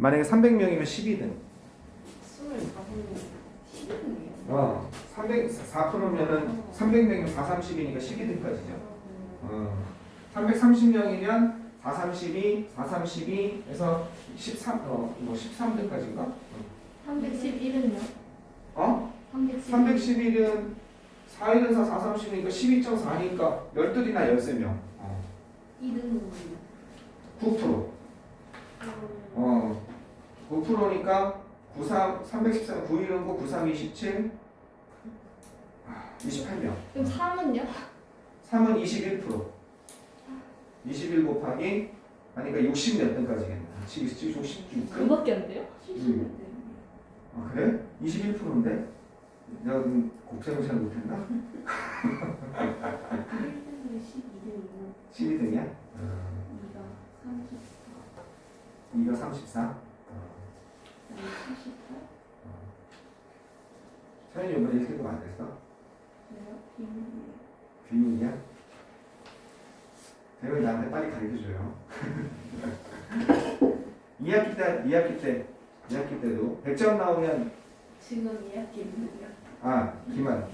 만약에 300명이면 12등. 25명 12등이에요? 4%면은 300명이면 4, 30이니까 12등까지죠. 330명이면 4, 32, 4, 32에서 13등까지인가? 311은요? 311은 4일은 4, 4, 30이니까 12.4니까 12이나 13명. 2등은 9%. 9%니까 93, 313, 9일은 9, 93, 27, 28명. 그럼 3은요? 3은 21%. 21 곱하기, 그러니까 60 몇 등까지겠네. 66. 그거밖에 안 돼요? 그래? 21%인데? 내가 곱셈을 잘 못했나? 1등은 12등이고 12등이야? 2가 34 2가 34? 78? 서현이 이번에 1등급 안 됐어? 네요? 비밀이에요. 비밀이야? 대현이 나한테 빨리 가르쳐줘요. 2학기 때도 100점 나오면 지금 2학기는요? 기만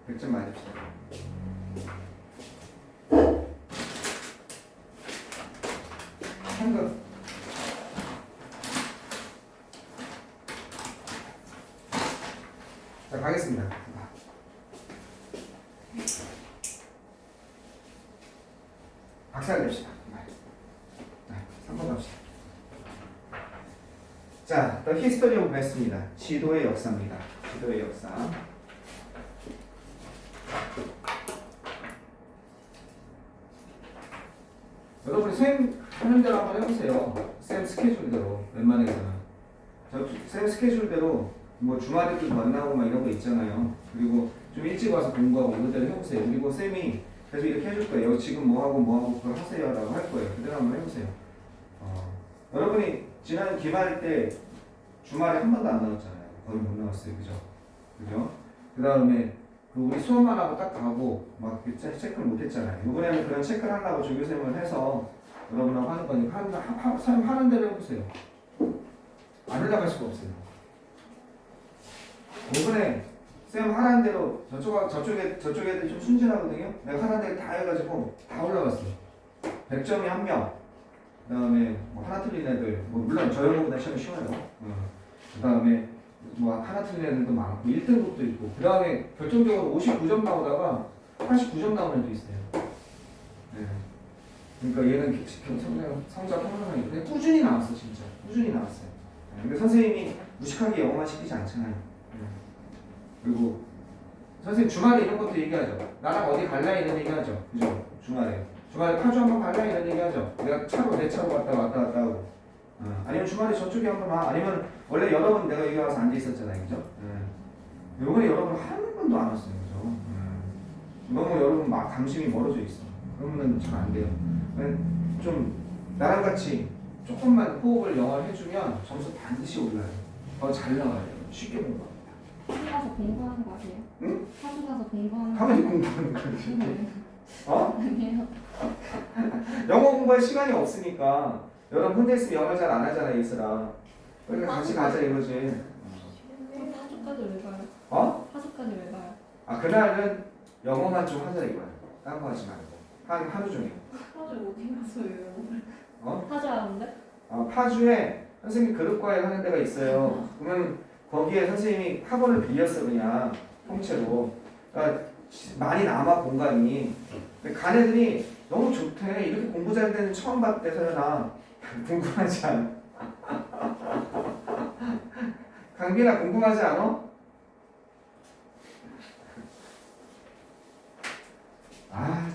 100점 맞읍시다. 현금 자 가겠습니다. 박살 냅시다. 3번 갑시다. 자, The History of Math입니다. 지도의 역사입니다. 지도의 역사. 여러분 쌤 하는 대로 한번 해보세요. 쌤 스케줄대로 웬만해서는. 쌤 스케줄대로 뭐 주말에도 만나고 막 이런 거 있잖아요. 그리고 좀 일찍 와서 공부하고 그대로 해보세요. 그리고 쌤이 계속 이렇게 해줄 거예요. 지금 뭐 하고 그걸 하세요 라고 할 거예요. 그대로 한번 해보세요. 여러분이 지난 기말 때 주말에 한 번도 안 나왔잖아요. 거의 못 나왔어요. 그죠? 그 다음에 우리 수업만 하고 딱 가고 막 체크를 못 했잖아요. 이번에는 그런 체크를 하려고 조교쌤을 해서 여러분하고 하는 거니까 사람 하는 대로 해보세요. 안 올라갈 수가 없어요. 이번에 쌤 하라는 대로 저쪽 애들이 좀 순진하거든요. 내가 하라는 대로 다 해가지고 다 올라갔어요. 100점이 1명. 그 다음에 뭐 하나 틀린 애들, 뭐 물론 저 형보다 시험이 쉬워요. 그 다음에 뭐 하나 틀린 애들도 많고 1등급도 있고 그 다음에 결정적으로 59점 나오다가 89점 나오는 애도 있어요. 네. 그러니까 얘는 성적 평균하게 그냥 꾸준히 나왔어. 진짜 꾸준히 나왔어요. 근데 선생님이 무식하게 영어만 시키지 않잖아요. 그리고 선생님 주말에 이런 것도 얘기하죠. 나랑 어디 갈라 이런 얘기하죠. 그죠? 주말에 파주 한번 갈라 이런 얘기하죠. 내가 내 차로 왔다 하고. 아니면 주말에 저쪽에 한번 와. 아니면 원래 여러 번 내가 여기 와서 앉아 있었잖아요. 그죠? 요번에 여러분 한 번도 안 왔어요. 그죠? 너무 여러분 막 감심이 멀어져 있어. 그러면 잘 안 돼요. 좀 나랑 같이 조금만 호흡을 영어를 해주면 점수 반드시 올라요. 더 잘 나와요. 쉽게 공부합니다. 파주 가서 공부하는 거 아니에요? 응? 파주 가서 공부하는 거 가만히 공부하는 거지. 아니에요? 영어 공부할 시간이 없으니까 여러분 혼자 있으면 영어 잘 안 하잖아요. 얘들아. 그러니까 같이 가자 이거지. 그럼 파주까지 왜 가요? 파주까지 왜 가요? 그날은 영어만 좀 하자 이거야. 딴 거 하지 말고. 하루 종일. 파주 어디 가서요? 파주 하는데? 파주에 선생님이 그룹과외 하는 데가 있어요. 그러면 거기에 선생님이 학원을 빌렸어 그냥 통째로. 그러니까 많이 남아 공간이. 근데 간 애들이 너무 좋대. 이렇게 공부 잘 되는 처음 봤대 서연아. 궁금하지 않아? 강빈아 궁금하지 않아?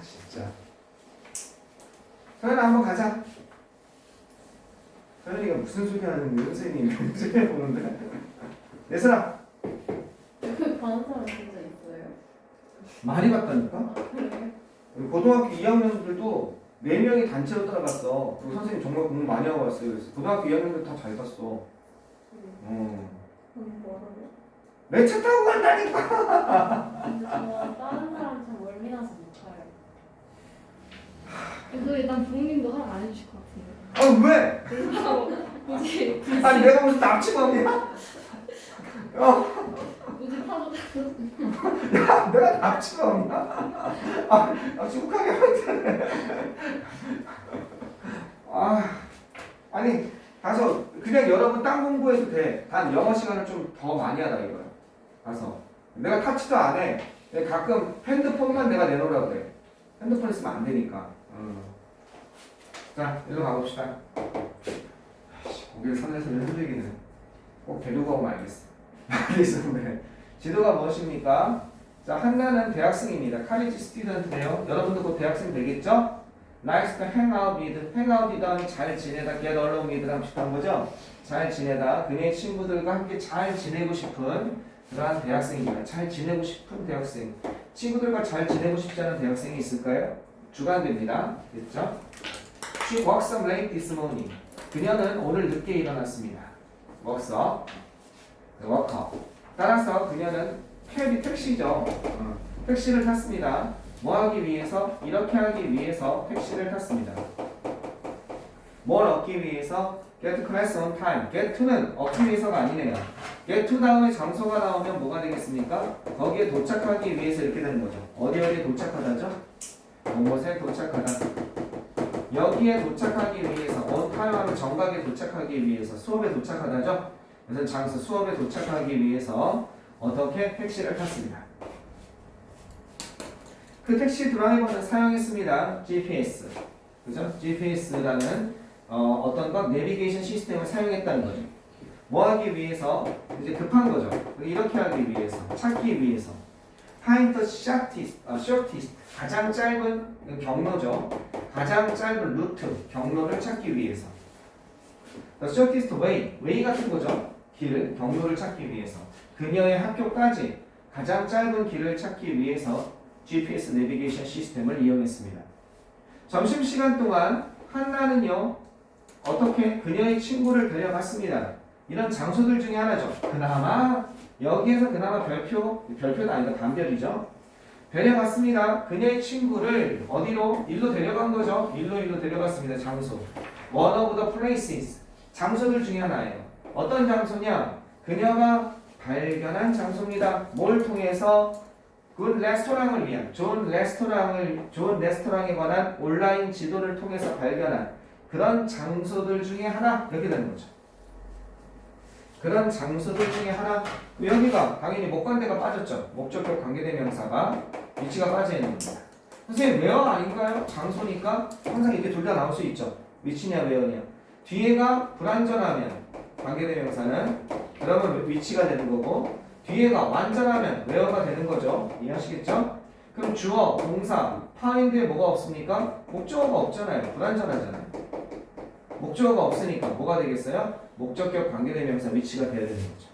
진짜. 서연아 한번 가자. 서연이가 무슨 소리 하는 거야? 선생님이 소리 보는데. 얘들아. 가는 사람 진짜 있어요? 많이 봤다니까? 그래요? 고등학교 2학년들도 4명이 단체로 따라갔어. 그리고 선생님 정말 공부 많이 하고 왔어요. 그래서 고등학교 2학년들 다 잘 갔어. 그럼 뭐라고요? 내 차 타고 간다니까. 근데 저 다른 사람처럼 멀미나서 못 가요. 그래서 일단 부모님도 허락 안 해주실 것 같은데. 왜? 굳이 아니 내가 무슨 납치범이야? 굳이 파도 야, 내가 납치범이야? 축하게 하잖아. 아니 가서 그냥 여러분 딴 공부해도 돼. 단 영어 시간을 좀 더 많이 하다 이거야. 가서 내가 타치도 안 해. 가끔 핸드폰만 내가 내놓으라고 그래. 핸드폰 있으면 안 되니까. 자, 일로 가봅시다. 고개를 서늘서늘 흔들기는 꼭 데리고 오면 알겠어. 알겠습니다. 지도가 무엇입니까? 자, 한나는 대학생입니다. 카리지 스튜던트인데요. 여러분도 곧 대학생 되겠죠? Likes to hang out with. hang out with는 잘 지내다, get along with랑 비슷한 거죠? 잘 지내다, 그녀의 친구들과 함께 잘 지내고 싶은 그러한 대학생입니다. 잘 지내고 싶은 대학생. 친구들과 잘 지내고 싶지 않은 대학생이 있을까요? 주관됩니다. 됐죠? She woke up late this morning. 그녀는 오늘 늦게 일어났습니다. woke up. woke up. 따라서 그녀는 택시죠. 택시를 탔습니다. 뭐 하기 위해서? 이렇게 하기 위해서 택시를 탔습니다. 뭘 얻기 위해서? Get to class on time. Get to는 얻기 위해서가 아니네요. Get to 다음에 장소가 나오면 뭐가 되겠습니까? 거기에 도착하기 위해서 이렇게 되는 거죠. 어디에 도착하다죠? 무엇에 도착하다. 여기에 도착하기 위해서 on time 하면 정각에 도착하기 위해서 수업에 도착하다죠? 그래서 장소 수업에 도착하기 위해서 어떻게 택시를 탔습니다. 그 택시 드라이버는 사용했습니다. GPS. 그죠? GPS라는 어떤 것 내비게이션 시스템을 사용했다는 거죠. 뭐 하기 위해서? 이제 급한 거죠. 이렇게 하기 위해서, 찾기 위해서. Find the shortest, 가장 짧은 경로죠. 가장 짧은 루트, 경로를 찾기 위해서. The shortest way 같은 거죠. 길을, 경로를 찾기 위해서. 그녀의 학교까지 가장 짧은 길을 찾기 위해서 GPS 내비게이션 시스템을 이용했습니다. 점심시간 동안 한나는요, 어떻게 그녀의 친구를 데려갔습니다. 이런 장소들 중에 하나죠. 그나마 여기에서 그나마 별표는 아니라 단별이죠. 데려갔습니다. 그녀의 친구를 어디로? 일로 데려간 거죠. 일로 데려갔습니다. 장소. One of the places. 장소들 중에 하나예요. 어떤 장소냐? 그녀가 발견한 장소입니다. 뭘 통해서? 굿 레스토랑을 위한 좋은 레스토랑에 관한 온라인 지도를 통해서 발견한 그런 장소들 중에 하나 이렇게 되는 거죠. 그런 장소들 중에 하나. 여기가 당연히 목관대가 빠졌죠. 목적격 관계대명사가 위치가 빠져 있는 겁니다. 선생님 where 아닌가요? 장소니까 항상 이렇게 둘 다 나올 수 있죠. 위치냐 where냐. 뒤에가 불완전하면 관계대명사는 그러면 위치가 되는 거고 뒤에가 완전하면 where가 되는 거죠. 이해하시겠죠? 그럼 주어, 동사, find에 뭐가 없습니까? 목적어가 없잖아요. 불완전하잖아요. 목적어가 없으니까 뭐가 되겠어요? 목적격 관계대명사 위치가 돼야 되는 거죠.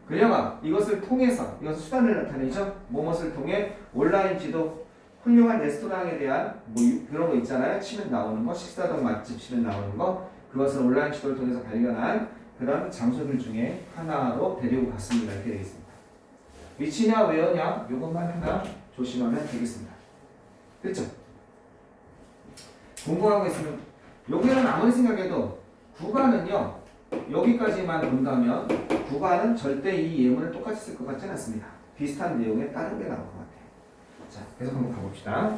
그녀가 이것을 통해서, 이것은 수단을 나타내죠. 무엇을 통해 온라인 지도, 훌륭한 레스토랑에 대한 뭐 그런 거 있잖아요. 치면 나오는 거, 식사동 맛집 치면 나오는 거, 그것을 온라인 지도를 통해서 발견한 그런 장소들 중에 하나로 데리고 갔습니다. 이렇게 되어 있습니다. 위치냐 where냐 이것만 하나 조심하면 되겠습니다. 됐죠? 궁금한 거 있으면 여기는 아무리 생각해도 구간은요 여기까지만 본다면 구간은 절대 이 예문을 똑같이 쓸 것 같지는 않습니다. 비슷한 내용에 다른 게 나올 것 같아요. 자, 계속 한번 가봅시다.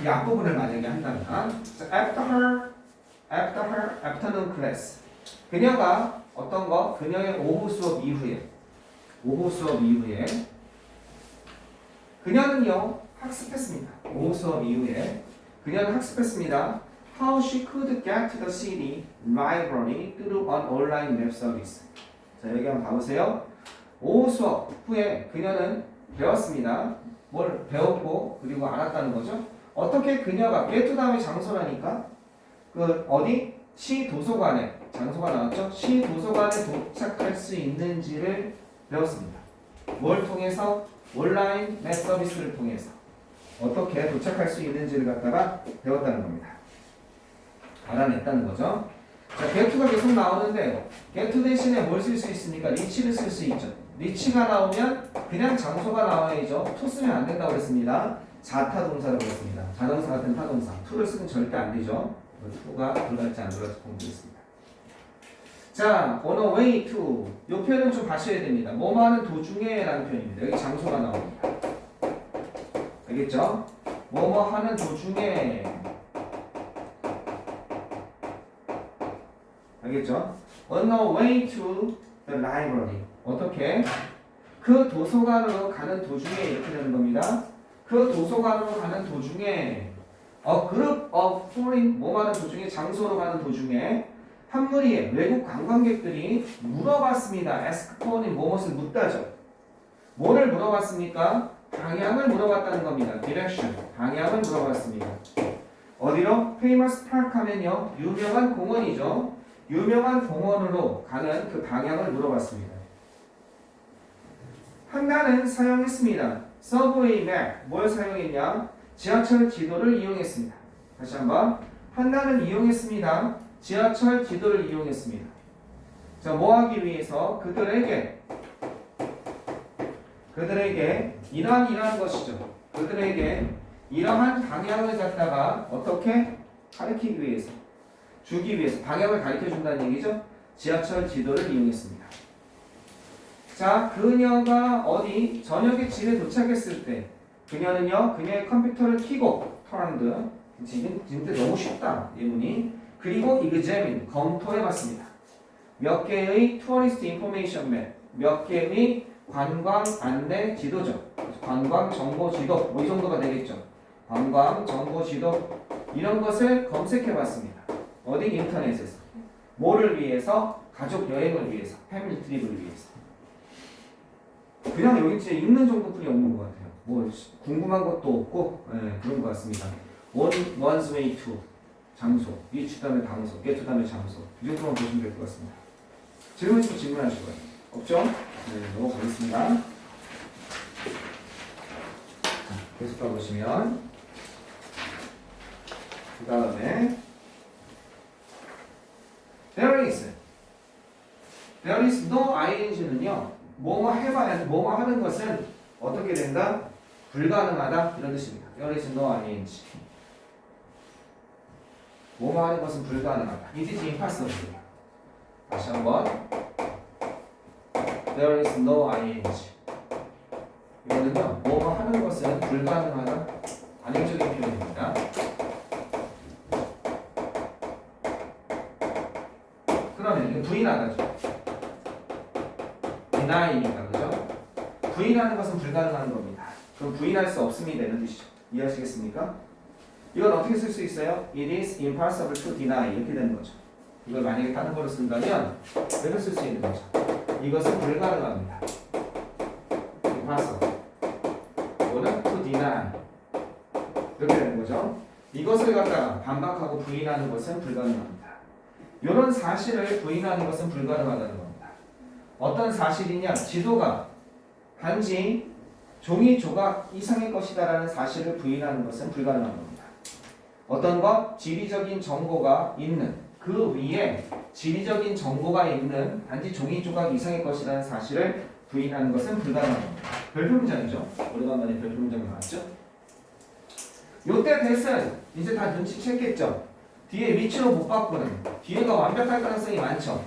이 앞부분을 만약에 한다면 자, after her afternoon class. 그녀가 어떤 거? 그녀의 오후 수업 이후에 그녀는요 학습했습니다. 오후 수업 이후에 그녀는 학습했습니다. How she could get to the city library through an online web service. 자, 여기 한번 봐보세요. 오후 수업 후에 그녀는 배웠습니다. 뭘 배웠고 그리고 알았다는 거죠. 어떻게 그녀가 get to 다음에 장소라니까 그 어디? 시 도서관에 장소가 나왔죠? 시 도서관에 도착할 수 있는지를 배웠습니다. 뭘 통해서? 온라인 웹 서비스를 통해서 어떻게 도착할 수 있는지를 갖다가 배웠다는 겁니다. 알아냈다는 거죠. 자, get가 계속 나오는데 get 대신에 뭘 쓸 수 있습니까? reach를 쓸 수 있죠. reach가 나오면 그냥 장소가 나와야죠. to 쓰면 안 된다고 그랬습니다. 자타 동사라고 했습니다. 자동사 같은 타동사. to를 쓰면 절대 안 되죠. to가 들어갈지 안 들어갈지 보면 되겠습니다. 자, on a way to. 이 표현은 좀 봐셔야 됩니다. 뭐뭐 하는 도중에 라는 표현입니다. 여기 장소가 나옵니다. 알겠죠? 뭐뭐 하는 도중에. 알겠죠? On a way to the library. 어떻게? 그 도서관으로 가는 도중에 이렇게 되는 겁니다. 그 도서관으로 가는 도중에 a group of foreign 뭐 하는 도중에 장소로 가는 도중에 한 무리의 외국 관광객들이 물어봤습니다. ask for인 무엇을 묻다죠. 뭐를 물어봤습니까? 방향을 물어봤다는 겁니다. direction 방향을 물어봤습니다. 어디로? famous park 하면요 유명한 공원이죠. 유명한 공원으로 가는 그 방향을 물어봤습니다. 한나는 사용했습니다. 서브웨이 맵 뭘 사용했냐? 지하철 지도를 이용했습니다. 다시 한번 한나는 이용했습니다. 지하철 지도를 이용했습니다. 자, 뭐 하기 위해서? 그들에게 이러한 것이죠. 그들에게 이러한 방향을 갖다가 어떻게 가르치기 위해서 주기 위해서 방향을 가르쳐 준다는 얘기죠. 지하철 지도를 이용했습니다. 자, 그녀가 어디 저녁에 집에 도착했을 때 그녀는요 그녀의 컴퓨터를 켜고 터란드 지금 너무 쉽다 예문이 그리고 examine 검토해봤습니다. 몇 개의 tourist information map 몇 개의 관광 안내 지도죠. 관광 정보 지도 뭐 이 정도가 되겠죠. 관광 정보 지도 이런 것을 검색해봤습니다. 어디 인터넷에서 뭐를 위해서? 가족 여행을 위해서, 패밀리 트립을 위해서. 그냥 여기 진짜 읽는 정도뿐이 없는 것 같아요. 뭐 궁금한 것도 없고 그런 것 같습니다. one's way to 장소, reach 다음에 장소, get 다음에 장소 이 정도만 보시면 될 것 같습니다. 질문 있으면 질문하시고요. 없죠? 네, 넘어가겠습니다. 자, 계속 가보시면 그 다음에 there is no ing는요 뭐뭐 해봐야 뭐뭐 하는 것은 어떻게 된다? 불가능하다 이런 뜻입니다. there is no ing 뭐뭐 하는 것은 불가능하다. it is impossible. 다시 한번 there is no ing 이거는요 뭐뭐 하는 것은 불가능하다 관용적인 표현입니다. 그러면 이게 부인하다죠. deny이니까 그죠? 부인하는 것은 불가능한 겁니다. 그럼 부인할 수 없습니다 이런 뜻이죠. 이해하시겠습니까? 이건 어떻게 쓸 수 있어요? It is impossible to deny 이렇게 되는 거죠. 이걸 만약에 다른 거로 쓴다면 이렇게 쓸 수 있는 거죠. 이것은 불가능합니다. impossible 이거는 to deny 이렇게 되는 거죠. 이것을 갖다가 반박하고 부인하는 것은 불가능합니다. 이런 사실을 부인하는 것은 불가능하다는 겁니다. 어떤 사실이냐? 지도가 단지 종이 조각 이상의 것이다라는 사실을 부인하는 것은 불가능한 겁니다. 어떤 것? 지리적인 정보가 있는 그 위에 지리적인 정보가 있는 단지 종이 조각 이상의 것이라는 사실을 부인하는 것은 불가능한 겁니다. 별표 문장이죠. 오래간만에 별표 문장이 나왔죠. 요때 대은 이제 다 눈치챘겠죠. 뒤에 위치로 못 바꾸는 뒤에가 완벽할 가능성이 많죠.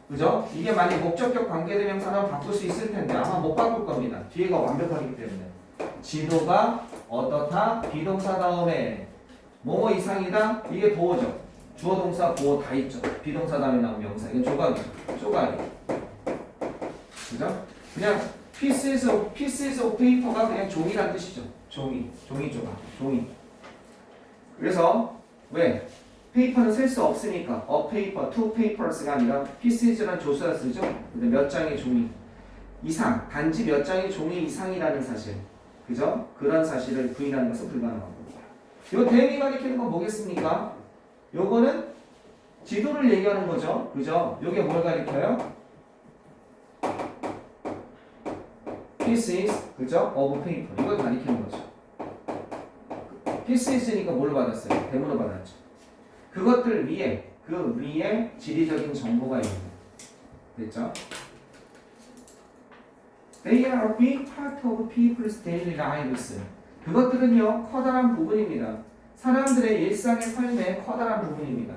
그죠? 이게 만약 목적격 관계대명사라면 바꿀 수 있을 텐데 아마 못 바꿀 겁니다. 뒤에가 완벽하기 때문에. 지도가 어떻다? 비동사 다음에 뭐뭐 이상이다? 이게 보어죠. 주어 동사 보어 다 있죠. 비동사 다음에 나온 명사. 이건 조각이죠. 쪼가리. 그죠? 그냥 pieces of paper가 그냥 종이란 뜻이죠. 종이 조각. 종이. 그래서 왜? 페이퍼는 셀 수 없으니까 a paper, two papers가 아니라 pieces라는 조수라 쓰죠. 근데 몇 장의 종이 이상, 단지 몇 장의 종이 이상이라는 사실, 그죠? 그런 사실을 부인하는 것은 불가능한 겁니다. 요 대미 가리키는 건 뭐겠습니까? 요거는 지도를 얘기하는 거죠, 그죠? 요게 뭘 가리켜요? pieces, 그죠? of paper 이걸 가리키는 거죠. pieces니까 뭘 받았어요? 대문을 받았죠. 그것들 위에 그 위에 지리적인 정보가 있는 됐죠? They are a big part of people's daily lives. 그것들은요 커다란 부분입니다. 사람들의 일상의 삶의 커다란 부분입니다.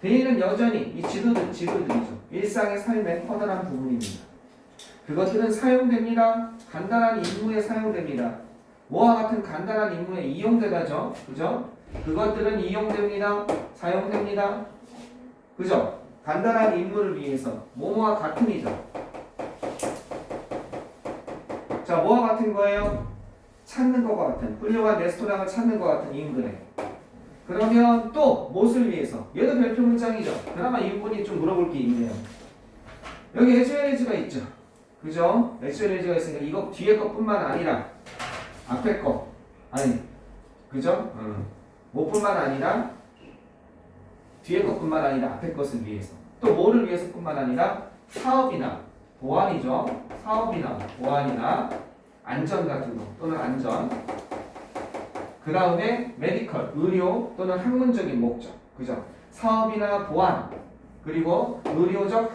대인은 여전히 이 지도들이죠. 일상의 삶의 커다란 부분입니다. 그것들은 사용됩니다. 간단한 임무에 사용됩니다. 뭐와 같은 간단한 임무에 이용되다죠. 그죠? 그것들은 이용됩니다. 사용됩니다. 그죠? 간단한 임무를 위해서 뭐뭐와 같은이죠. 자, 뭐와 같은 거예요? 찾는 것과 같은, 훌륭한 레스토랑을 찾는 것 같은 인근에. 그러면 또 무엇을 위해서? 얘도 별표 문장이죠. 그나마 이분이 좀 물어볼 게 있네요. 여기 에즈웨이즈가 있죠. 그죠? 에즈웨이즈가 있으니까 이거 뒤에 것뿐만 아니라 앞에 거 아니 그죠? 뭐뿐만 아니라 뒤에 것뿐만 아니라 앞에 것을 위해서 또 뭐를 위해서뿐만 아니라 사업이나 보안이죠. 사업이나 보안이나 안전 같은 거 또는 안전 그 다음에 메디컬 의료 또는 학문적인 목적 그죠? 사업이나 보안 그리고 의료적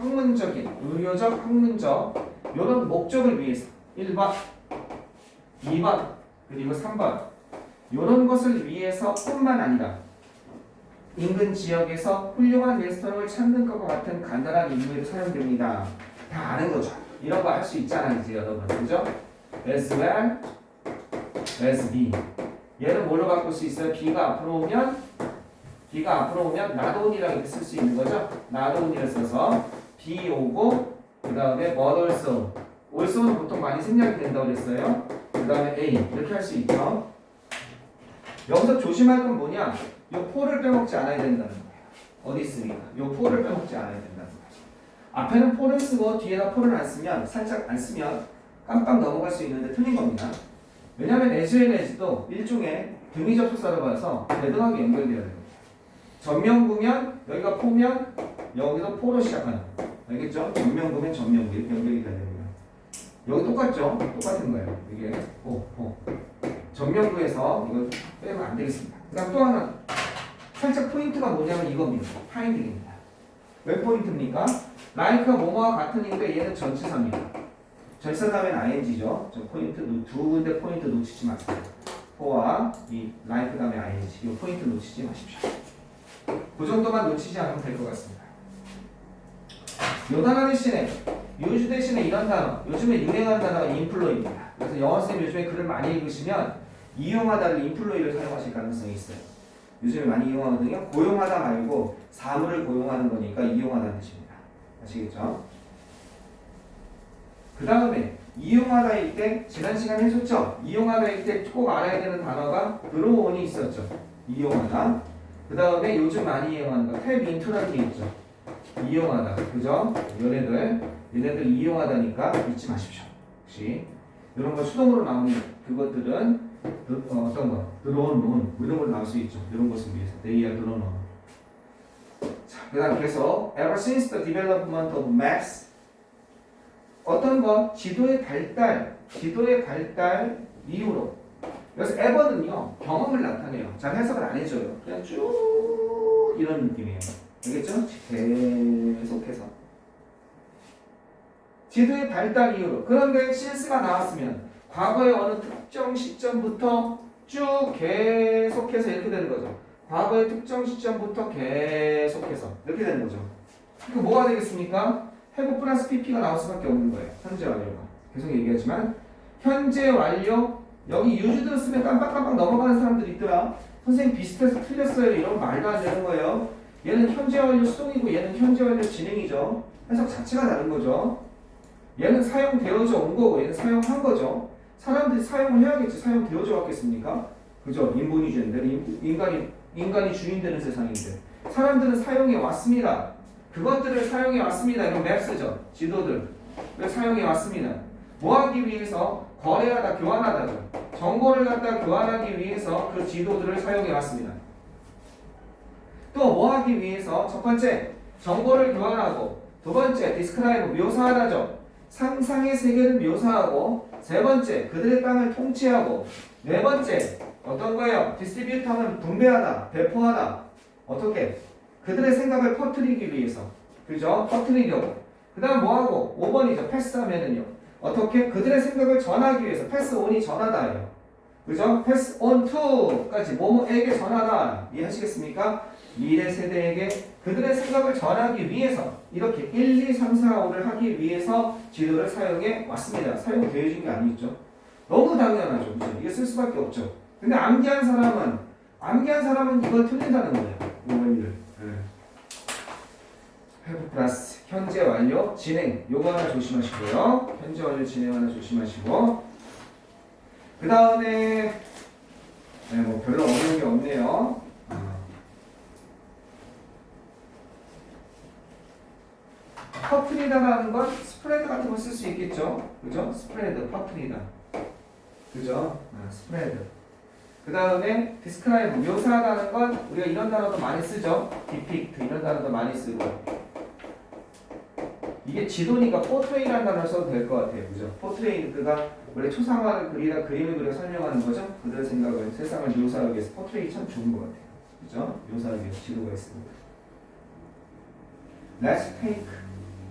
학문적 이런 목적을 위해서 1번 2번 그리고 3번 이런 것을 위해서 뿐만 아니라 인근 지역에서 훌륭한 레스토랑을 찾는 것과 같은 간단한 임무에도 사용됩니다. 다 아는 거죠. 이런 거 할 수 있잖아요, 이제 여러분. 그죠? as well as be. 얘는 뭘로 바꿀 수 있어요? B가 앞으로 오면 not only라고 이렇게 쓸 수 있는 거죠. not only를 써서 be 오고 그 다음에 but also. also는 보통 많이 생략이 된다고 그랬어요. 그 다음에 A 이렇게 할 수 있죠. 여기서 조심할 건 뭐냐? 요 포를 빼먹지 않아야 된다는 거예요. 어디 있습니까? 요 포를 빼먹지 않아야 된다는 거예요. 앞에는 포를 쓰고 뒤에다 포를 안 쓰면 살짝 안 쓰면 깜빡 넘어갈 수 있는데 틀린 겁니다. 왜냐하면 에즈도 일종의 등위 접속사로 봐서 대등하게 연결되어야 됩니다. 전면구면 여기가 포면 여기서 포로 시작하는 거예요. 알겠죠? 전면구면 전면구 이렇게 연결이 돼야 됩니다. 여기 똑같죠? 똑같은 거예요. 이게 포. 전면구에서 이거 빼면 안 되겠습니다. 그 다음 또 하나 살짝 포인트가 뭐냐면 이겁니다. 파인딩입니다. 왜 포인트입니까? like가 뭐뭐와 같은인데 얘는 전치사입니다. 전치사다음엔 ing죠. 저 포인트 두 군데 포인트 놓치지 마세요. 포와 이 like 다음에 ing 이 포인트 놓치지 마십시오. 그 정도만 놓치지 않으면 될 것 같습니다. 요 단어 대신에 use 대신에 이런 단어 요즘에 유행하는 단어가 employ입니다. 그래서 영어 선생님 요즘에 글을 많이 읽으시면 이용하다를 employ를 사용하실 가능성이 있어요. 요즘에 많이 이용하거든요. 고용하다 말고 사물을 고용하는 거니까 이용하다는 뜻입니다. 아시겠죠? 그 다음에 이용하다일 때 지난 시간에 해줬죠? 이용하다일 때 꼭 알아야 되는 단어가 들어온이 있었죠. 이용하다. 그 다음에 요즘 많이 이용하는 거 탭 인투라는 게 있죠. 이용하다. 그죠? 얘네들 이용하다니까 잊지 마십시오. 혹시 이런 거 수동으로 나오는 그것들은 어떤 거? 들어온 이런 걸 나올 수 있죠. 이런 것을 위해서 they are 들어온. 자, 그다음 계속 ever since the development of maps 어떤 거? 지도의 발달 이후로 그래서 ever는요 경험을 나타내요. 잘 해석을 안 해줘요. 그냥 쭉 이런 느낌이에요. 알겠죠? 계속해서 지도의 발달 이후로 그런데 since가 나왔으면 과거의 어느 특정 시점부터 쭉 계속해서 이렇게 되는 거죠. 과거의 특정 시점부터 계속해서 이렇게 되는 거죠. 그 뭐가 되겠습니까? have 플러스 pp가 나올 수밖에 없는 거예요. 현재 완료가. 계속 얘기하지만 현재 완료 여기 유주도 쓰면 깜빡깜빡 넘어가는 사람들이 있더라. 선생님 비슷해서 틀렸어요. 이런 말도 안 되는 거예요. 얘는 현재 완료 수동이고 얘는 현재 완료 진행이죠. 해석 자체가 다른 거죠. 얘는 사용되어져 온 거고 얘는 사용한 거죠. 사람들이 사용을 해야겠지. 사용되어져 왔겠습니까? 그죠? 인본이 주인데 인간이 주인 되는 세상인데 사람들은 사용해 왔습니다. 그것들을 사용해 왔습니다. 이건 맵스죠. 지도들. 왜 사용해 왔습니다. 뭐 하기 위해서? 거래하다, 교환하다죠. 정보를 갖다 교환하기 위해서 그 지도들을 사용해 왔습니다. 또 뭐 하기 위해서? 첫 번째, 정보를 교환하고 두 번째, 디스크라이브, 묘사하다죠. 상상의 세계를 묘사하고 세 번째, 그들의 땅을 통치하고 네 번째, 어떤 거예요? 디스트리뷰트하면 분배하다, 배포하다. 어떻게? 그들의 생각을 퍼뜨리기 위해서. 그죠? 퍼뜨리려고. 그 다음 뭐하고? 5번이죠. 패스하면은요. 어떻게? 그들의 생각을 전하기 위해서. 패스 온이 전하다예요. 그죠? pass on to까지 뭐뭐에게 전하다. 이해하시겠습니까? 미래 세대에게 그들의 생각을 전하기 위해서 이렇게 1, 2, 3, 4, 5를 하기 위해서 지도를 사용해 왔습니다. 사용되어진 게 아니죠. 너무 당연하죠. 그죠? 이게 쓸 수밖에 없죠. 근데 암기한 사람은 이걸 틀린다는 거예요. 이 원리를. have 플러스 현재 완료 진행 요거 하나 조심하시고요. 현재 완료 진행 하나 조심하시고 그 다음에 뭐 별로 어려운 게 없네요. 퍼프리다라는 건 스프레드 같은 거 쓸 수 있겠죠. 그죠? 스프레드, 퍼프리다. 그죠? 스프레드. 그 다음에 디스크라이브, 묘사하다는 건 우리가 이런 단어도 많이 쓰죠. 디픽트 이런 단어도 많이 쓰고. 이게 지도니까 포트레이라는 단어를 써도 될 것 같아요. 그죠? 포트레이가 원래 초상화를 그리다 그림을 그려 설명하는 거죠. 그들의 생각을 세상을 묘사하기 위해서 포트레이 참 좋은 것 같아요. 그죠? 묘사하기 위해서 지도가 있습니다. Let's take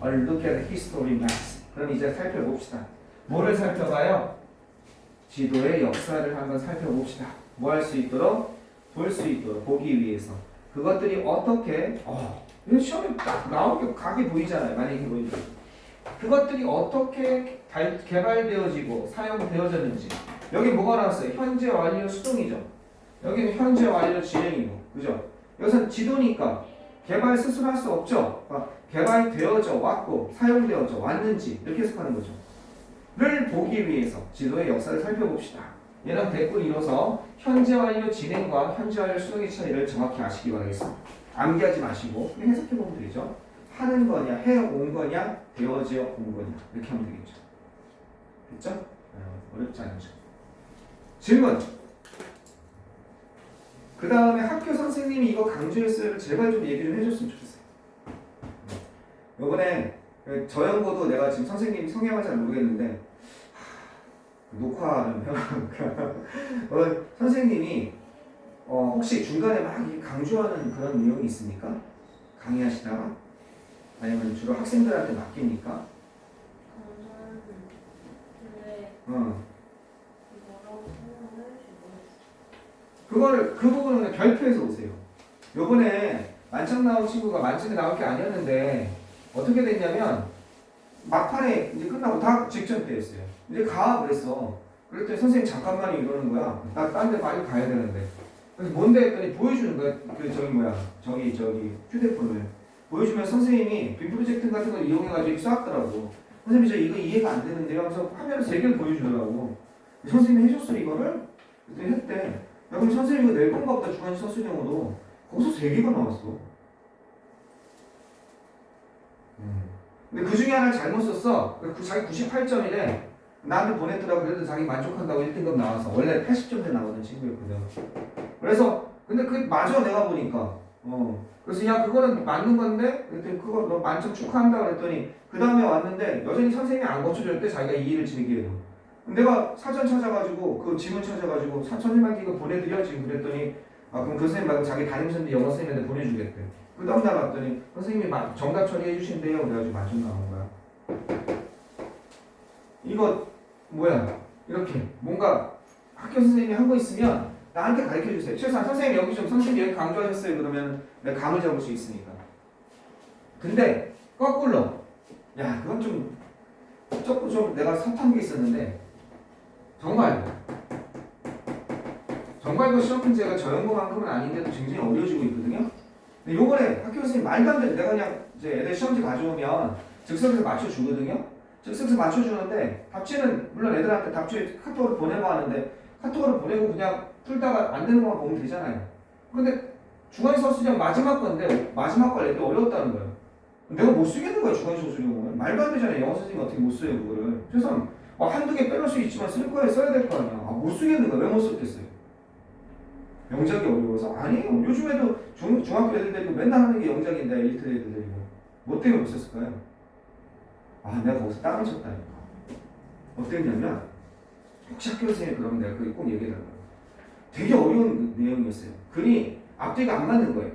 a look at history maps. 그럼 이제 살펴봅시다. 뭐를 살펴봐요? 지도의 역사를 한번 살펴봅시다. 뭐 할 수 있도록? 볼 수 있도록 보기 위해서. 그것들이 어떻게 이거 시험에 딱 나오게 각이 보이잖아요. 만약에 보이죠. 그것들이 어떻게 개발되어지고 사용되어졌는지. 여기 뭐가 나왔어요? 현재 완료 수동이죠. 여기는 현재 완료 진행이고, 그죠? 여기서는 지도니까 개발 스스로 할 수 없죠. 개발되어져 왔고 사용되어져 왔는지 이렇게 해석하는 거죠. 를 보기 위해서 지도의 역사를 살펴봅시다. 얘랑 대꾸를 이뤄서 현재 완료 진행과 현재 완료 수동의 차이를 정확히 아시기 바라겠습니다. 암기하지 마시고 그냥 해석해보면 되죠. 하는 거냐, 해온 거냐, 되어져 온 거냐 이렇게 하면 되겠죠. 됐죠? 어렵지 않죠. 질문. 그 다음에 학교 선생님이 이거 강조했어요를 제발 좀 얘기 좀 해줬으면 좋겠어요. 요번에 저연고도 내가 지금 선생님 성향을 잘 모르겠는데 녹화를 해보니까 선생님이 혹시 중간에 막 강조하는 그런 내용이 있습니까? 강의하시다가? 아니면 주로 학생들한테 맡깁니까? 그 부분은 그냥 별표에서 오세요. 요번에 만점 나온 친구가 만점에 나올 게 아니었는데 어떻게 됐냐면 막판에 이제 끝나고 다 직전 때였어요. 이제 가 그랬어. 그랬더니 선생님 잠깐만요 이러는 거야. 나 딴 데 빨리 가야 되는데. 그래서 뭔데 했더니 보여주는 거야. 저기 휴대폰을 보여주면 선생님이 빔 프로젝트 같은 걸 이용해가지고 쐈더라고. 선생님이 저 이거 이해가 안 되는데요. 그래서 화면을 3개를 보여주더라고. 선생님이 해줬어 이거를? 그랬더니 했대. 야 그럼 선생님 이거 낼 건가 보다 주관식 서술형으로. 거기서 3개가 나왔어. 근데 그 중에 하나를 잘못 썼어. 자기 98점이래. 나한테 보냈더라고. 그래도 자기 만족한다고 1등급 나와서. 원래 80점대 나오는 친구였거든. 그래서 근데 그 맞아 내가 보니까. 그래서 야 그거는 맞는 건데 그랬더니 그거 너 만점 축하한다 그랬더니 그 다음에 왔는데 여전히 선생님이 안 고쳐줬대. 자기가 이의를 제기해도. 내가 사전 찾아가지고 그 지문 찾아가지고 선생님한테 이거 보내드려 지금 그랬더니 그럼 그 선생님 말고 자기 담임선생님 영어 선생님한테 보내주겠대. 그 다음 날 왔더니 선생님이 정답 처리해 주신대요. 그래가지고 만점 나온 거야. 이거 뭐야? 이렇게 뭔가 학교 선생님이 한 거 있으면 나한테 가르쳐 주세요. 최소한 선생님 여기 선생님 여기 강조하셨어요. 그러면 내가 감을 잡을 수 있으니까. 근데 거꾸로 야 그건 조금 내가 섭한 게 있었는데 정말고 시험 문제가 저연고만큼은 아닌데도 굉장히 어려워지고 있거든요. 근데 요번에 학교 선생님 말도 안 돼. 내가 그냥 이제 애들 시험지 가져오면 즉석에서 맞춰주거든요. 즉석에서 맞춰주는데 답지는 물론 애들한테 답지 카톡으로 보내고 하는데 카톡으로 보내고 그냥 풀다가 안 되는 것만 보면 되잖아요. 근데 중간에 서술형 마지막 건데 마지막 걸 애들 어려웠다는 거예요. 내가 못 쓰겠는 거야 중간에 서술형은. 말도 안 되잖아요. 영어 선생님이 어떻게 못 써요 그거를. 그래서 한두 개 빼놓을 수 있지만 쓸 거에 써야 될 거 아니야. 못 쓰겠는 거야. 왜 못 썼겠어요? 영작이 어려워서? 아니에요. 요즘에도 중학교 애들 데리고 맨날 하는 게 영작인데 일트 애들 데리고 뭐 때문에 못 썼을까요? 내가 거기서 땀을 쳤다니까. 어땠냐면 혹시 학교 선생님이 그러면 내가 그걸 꼭 얘기해달라고. 되게 어려운 내용이었어요. 글이 앞뒤가 안 맞는 거예요.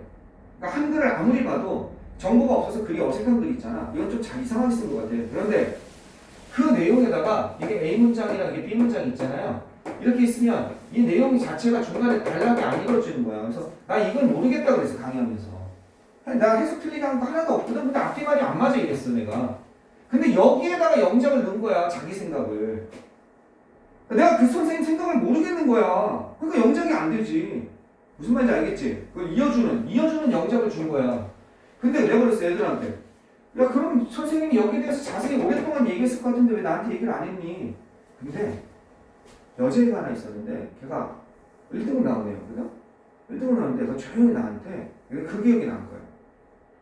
그러니까 한글을 아무리 봐도 정보가 없어서 글이 어색한 글 있잖아. 이건 좀 잘 이상하게 쓴 것 같아요. 그런데 그 내용에다가 이게 A 문장이랑 이게 B 문장이 있잖아요. 이렇게 있으면 이 내용 자체가 중간에 단락이 안 이루어지는 거야. 그래서 나 이건 모르겠다 그랬어 강의하면서. 나 해석 틀리게 한 거 하나도 없거든. 근데 앞뒤 말이 안 맞아 이랬어 내가. 근데 여기에다가 영작을 넣은 거야 자기 생각을. 내가 그 선생님 생각을 모르겠는 거야. 그러니까 영작이 안 되지. 무슨 말인지 알겠지? 그걸 이어주는 영작을 준 거야. 근데 내가 그랬어 애들한테. 야 그럼 선생님이 여기에 대해서 자세히 오랫동안 얘기했을 것 같은데 왜 나한테 얘기를 안 했니? 근데 여자애가 하나 있었는데 걔가 1등을 나오네요. 그죠? 1등을 나오는데 너 조용히 나한테 그 기억이 난 거예요.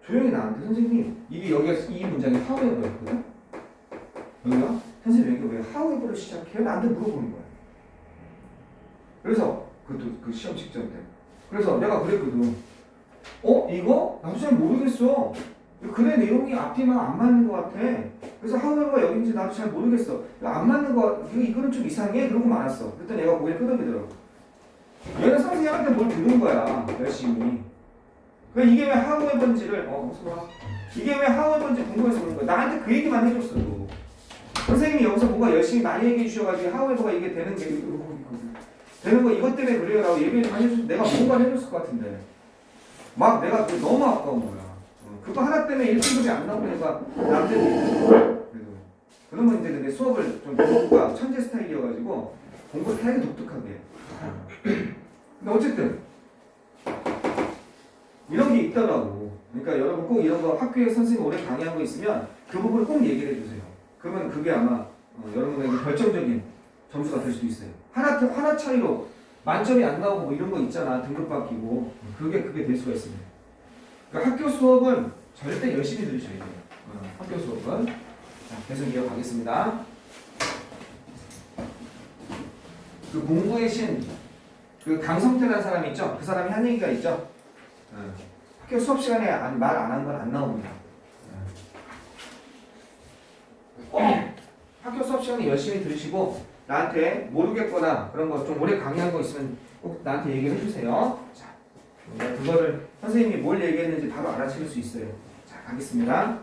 조용히 나한테 선생님 이게 여기가 이 문장이 하우에버였거든? 여기가 선생님 여기 왜 하우에버를 시작해요? 나한테 물어보는 거야. 그래서 그 시험 직전 때 그래서 내가 그랬거든. 이거? 나도 잘 모르겠어. 글의 내용이 앞뒤만 안 맞는 것 같아. 그래서 하우에버가 여긴지 나도 잘 모르겠어. 안 맞는 거 같아. 이거는 좀 이상해. 그러고 말았어. 그랬더니 얘가 고개를 끄덕이더라고. 얘는 선생님한테 뭘 들은 거야. 열심히. 그러니까 이게 왜 하우에버인지를 이게 왜 하우에버인지 궁금해서 그런 거야. 나한테 그 얘기만 해줬어. 또. 선생님이 여기서 뭔가 열심히 많이 얘기해 주셔가지고 하우에버가 이게 되는 거 이것 때문에 그래요 라고 얘기를 많이 해줘서 내가 뭔가 해줬을 것 같은데 막 내가 그게 너무 아까운 거야. 그거 하나 때문에 1등급이 안 나오니까 남들이 그러면 이제 근데 수업을 좀 공부가 천재 스타일이어가지고 공부를 되게 독특하게 근데 어쨌든 이런 게 있더라고. 그러니까 여러분 꼭 이런 거 학교에 선생님 오래 강의한 거 있으면 그 부분을 꼭 얘기를 해주세요. 그러면 그게 아마 여러분에게 결정적인 점수가 될 수도 있어요. 하나 차이로 만점이 안 나오고 뭐 이런 거 있잖아. 등급 바뀌고 그게 될 수가 있습니다. 그러니까 학교 수업은 절대 열심히 들으셔야 돼요. 학교 수업은 자, 계속 이어가겠습니다. 그 공부의 신, 그 강성태라는 사람이 있죠. 그 사람이 한 얘기가 있죠. 학교 수업 시간에 말 안 한 건 안 나옵니다. 학교 수업 시간에 열심히 들으시고 나한테 모르겠거나 그런 거 좀 오래 강의한 거 있으면 꼭 나한테 얘기를 해주세요. 자, 그거를 선생님이 뭘 얘기했는지 바로 알아챌 수 있어요. 자, 가겠습니다.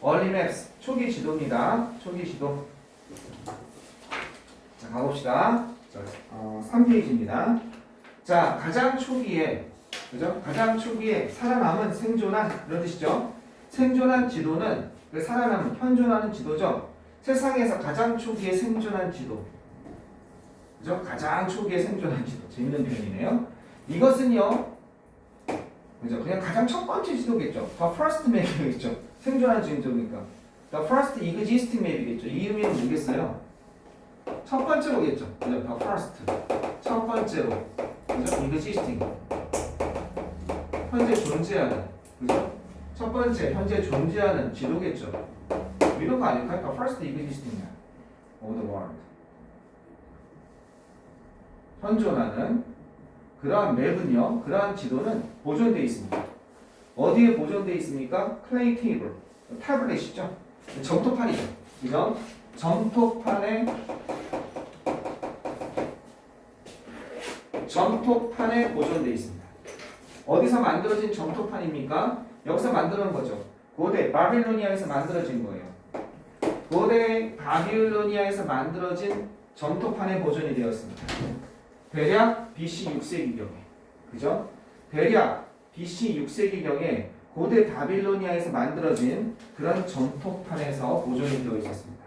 Early Maps 초기 지도입니다. 초기 지도. 자, 가봅시다. 3페이지입니다. 자, 가장 초기에 그죠? 가장 초기에 살아남은 생존한 이런 뜻이죠. 생존한 지도는 살아남은 현존하는 지도죠. 세상에서 가장 초기에 생존한 지도. 그죠? 가장 초기에 생존한 지도. 재밌는 표현이네요. 이것은요. 그죠? 그냥 가장 첫 번째 지도겠죠. The first map이겠죠. 생존한 지도니까. The first existing map이겠죠. 이 의미는 뭐겠어요? 첫 번째로겠죠. 그죠? The first. 첫 번째로. 그죠? existing. 현재 존재하는. 그죠? 첫 번째 현재 존재하는 지도겠죠. 이런 거 아닐까요? The first existing map of the world. 현존하는 그러한 맵은요, 그러한 지도는 보존되어 있습니다. 어디에 보존되어 있습니까? 클레이 테이블, 타블렛이죠. 점토판이죠. 그죠? 점토판에 보존되어 있습니다. 어디서 만들어진 점토판입니까? 여기서 만드는 거죠. 고대 바빌로니아에서 만들어진 거예요. 고대 바빌로니아에서 만들어진 점토판에 보존이 되었습니다. 대략 BC 6세기경에, 그죠? 대략 BC 6세기경에 고대 바빌로니아에서 만들어진 그런 점토판에서 보존이 되어 있었습니다.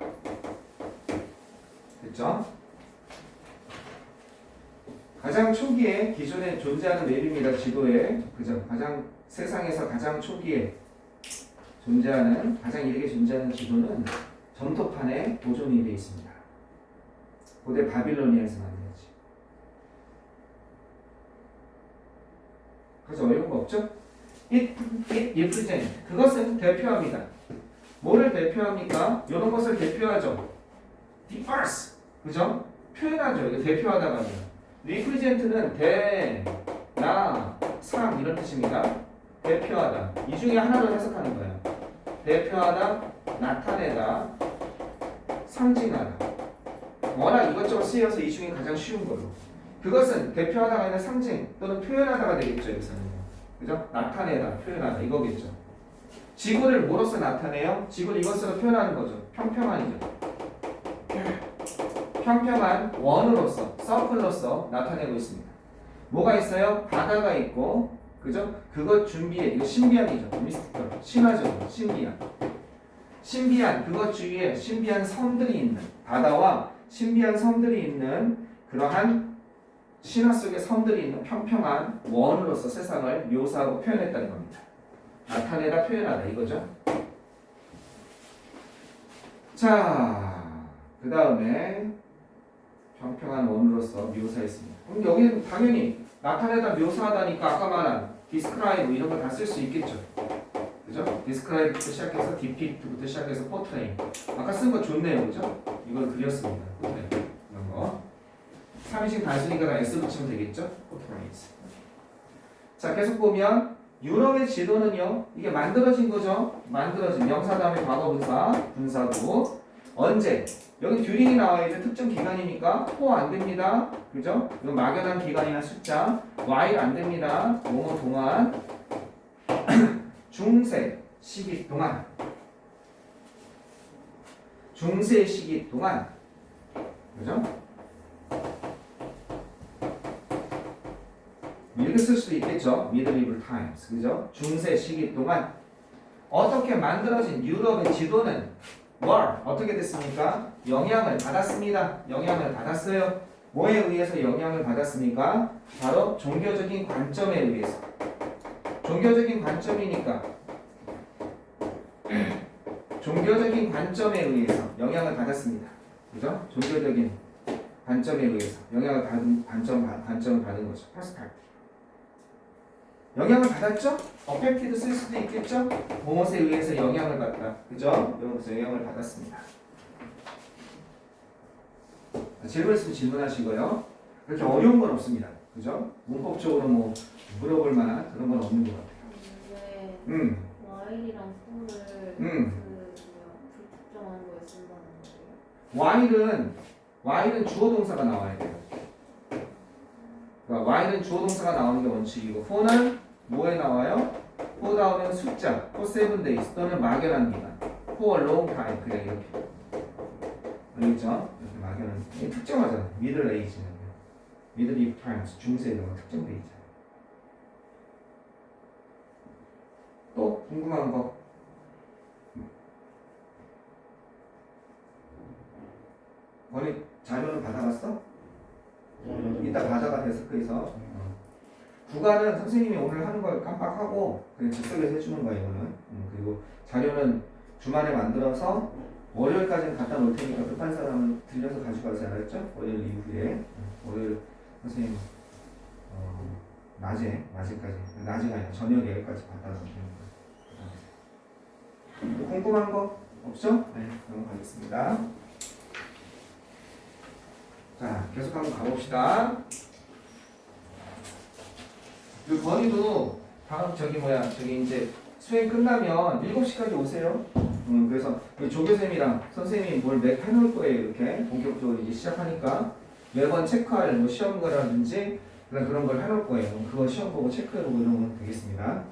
됐죠? 가장 초기에 기존에 존재하는 맵입니다. 지도에, 그죠? 세상에서 가장 초기에 존재하는, 가장 이르게 존재하는 지도는 점토판에 보존이 되어 있습니다. 고대 바빌로니아에서 만들었지. 그래서 어려운 거 없죠? It represents. 그것은 대표합니다. 뭐를 대표합니까? 이런 것을 대표하죠. differs. 그죠? 표현하죠. 이거 대표하다가. represent는 대, 나, 상 이런 뜻입니다. 대표하다. 이 중에 하나로 해석하는 거예요. 대표하다, 나타내다, 상징하다. 워낙 이것저것 쓰여서 이 중에 가장 쉬운 걸로. 그것은 대표하다가 아니라 상징 또는 표현하다가 되겠죠. 여기서는. 그죠? 나타내다, 표현하다 이거겠죠. 지구를 뭐로서 나타내요? 지구를 이것으로 표현하는 거죠. 평평한이죠. 평평한 원으로서 서클로서 나타내고 있습니다. 뭐가 있어요? 바다가 있고, 그죠? 그것 준비해. 이거 신비한이죠. 미스티컬. 신화적으로 신비한. 신비한 그것 주위에 신비한 섬들이 있는 바다와 신비한 섬들이 있는 그러한 신화 속의 섬들이 있는 평평한 원으로서 세상을 묘사하고 표현했다는 겁니다. 나타내다 표현하다 이거죠. 자, 그 다음에 평평한 원으로서 묘사했습니다. 그럼 여기는 당연히 나타내다 묘사하다니까 아까 말한 describe 이런 거 다 쓸 수 있겠죠. 그죠? describe부터 시작해서 depict부터 시작해서 portray. 아까 쓴 거 좋네요, 그죠? 이걸 그렸습니다. portray 이런 거. 3인칭 단수니까 다 s 붙이면 되겠죠? portrays. 자, 계속 보면 유럽의 지도는요, 이게 만들어진 거죠. 만들어진 명사 다음에 과거분사, 분사구. 언제? 여기 듀링이 나와야죠. 특정 기간이니까 포 안 됩니다. 그죠? 이건 막연한 기간이나 숫자. while 안 됩니다. 뭐뭐 동안. 중세 시기 동안. 중세 시기 동안. 그죠? 이렇게 쓸 수도 있겠죠. Medieval times. 그죠? 중세 시기 동안 어떻게 만들어진 유럽의 지도는 어떻게 됐습니까? 영향을 받았습니다. 영향을 받았어요. 뭐에 의해서 영향을 받았습니까? 바로 종교적인 관점에 의해서. 종교적인 관점이니까 종교적인 관점에 의해서 영향을 받았습니다. 그죠? 종교적인 관점에 의해서 영향을 받은 관점을 받은 거죠. 퍼스펙트. 영향을 받았죠? 어펙티드 쓸 수도 있겠죠? 무엇에 의해서 영향을 받다. 그죠? 여기서 영향을 받았습니다. 질문 있으면 질문하시고요. 그렇게 어려운 건 없습니다. 그죠? 문법적으로 뭐 물어볼 만한 그런 건 없는 것 같아요. 근데 while이랑 for를 불특정한 거에 쓴다는 거예요? while은 주어 동사가 나와야 돼요. 그러니까 while은 주어 동사가 나오는 게 원칙이고 for는 뭐에 나와요? for 다음에 숫자, for 7 days 또는 막연한 기간, for a long time 그냥 이렇게. 알겠죠? 이렇게 막연한 이게 특정하잖아. middle age는 middle times 중세 이런 거 특정돼 있잖아. 또 궁금한 거? 원래 자료는 받아갔어? 이따 받아가 데스크에서. 구간은 선생님이 오늘 하는 걸 깜빡하고 그냥 즉석에서 해주는 거예요. 이거는. 그리고 자료는 주말에 만들어서 월요일까지는 갖다 놓을 테니까 급한 사람은 들려서 가져가세요. 알았죠? 월요일 이후에. 월요일 선생님 낮에까지 낮이가 아니라 저녁에까지 갖다 놓으시는 거예요. 궁금한 거 없죠? 네, 넘어가겠습니다. 자, 계속 한번 가봅시다. 그 건의도 다음 저기 이제 수행 끝나면 7시까지 오세요. 그래서 조교쌤이랑 선생님이 뭘 해놓을 거예요. 이렇게 본격적으로 이제 시작하니까 매번 체크할 뭐 시험거라든지 그런 걸 해놓을 거예요. 그거 시험 보고 체크해보고 이러면 되겠습니다.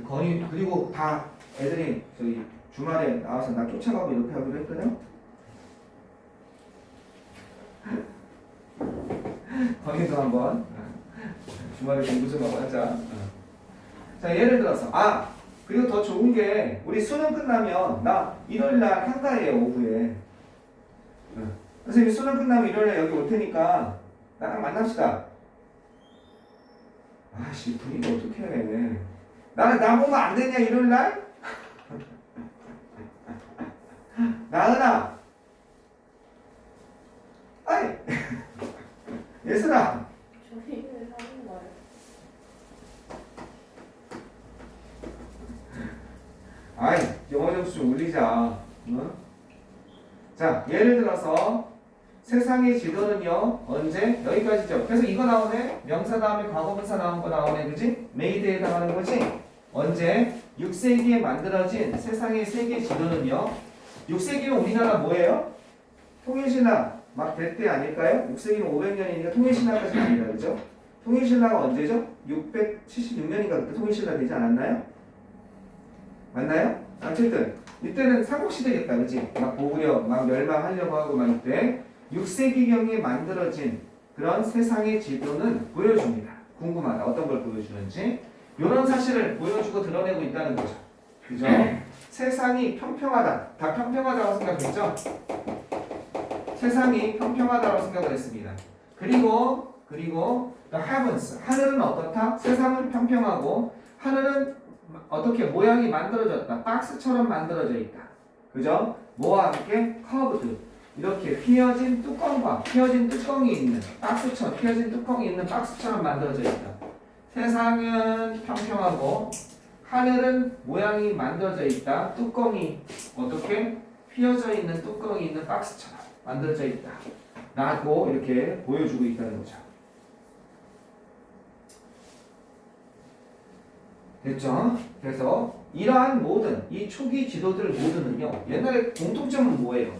건의 그리고 다 애들이 저기 주말에 나와서 나 쫓아가고 이렇게 하기로 했거든요. 건의도 한번 주말에 공부 좀 하고 하자. 자, 예를 들어서 그리고 더 좋은 게 우리 수능 끝나면 나 일요일날 한가해요. 오후에. 선생님 수능 끝나면 일요일날 여기 올 테니까 나랑 만납시다. 아씨 분위기 어떡해. 나 보면 안 되냐 일요일날? 나은아 아이 예슬아 저희를 하는 거예요. 아이 영어 점수 좀 올리자. 응? 자 예를 들어서 세상의 지도는요 언제? 여기까지죠. 그래서 이거 나오네. 명사 다음에 과거분사 나온 거 나오네. 그지? 메이드에 해당하는 거지? 언제? 6세기에 만들어진 세상의 세계 지도는요 6세기면 우리나라 뭐예요? 통일신라 막 대때 아닐까요? 6세기는 500년이니까 통일신라까지는 아니다. 그죠? 통일신라가 언제죠? 676년인가 그때 통일신라 되지 않았나요? 맞나요? 어쨌든 이때는 삼국시대겠다, 그치? 막 고구려, 막 멸망하려고 하고 막 이때 6세기경에 만들어진 그런 세상의 지도는 보여줍니다. 궁금하다. 어떤 걸 보여주는지. 이런 사실을 보여주고 드러내고 있다는 거죠. 그죠? 세상이 평평하다. 다 평평하다고 생각했죠? 세상이 평평하다고 생각을 했습니다. 그리고 the heavens, 하늘은 어떻다? 세상은 평평하고 하늘은 어떻게 모양이 만들어졌다. 박스처럼 만들어져 있다. 그죠? 뭐와 함께? curved. 이렇게 휘어진 뚜껑과 휘어진 뚜껑이 있는 박스처럼 휘어진 뚜껑이 있는 박스처럼 만들어져 있다. 세상은 평평하고 하늘은 모양이 만들어져 있다. 뚜껑이 어떻게 휘어져 있는 뚜껑이 있는 박스처럼 만들어져 있다. 라고 이렇게 보여주고 있다는 거죠. 됐죠? 그래서 이러한 모든 이 초기 지도들 모두는요. 옛날에 공통점은 뭐예요?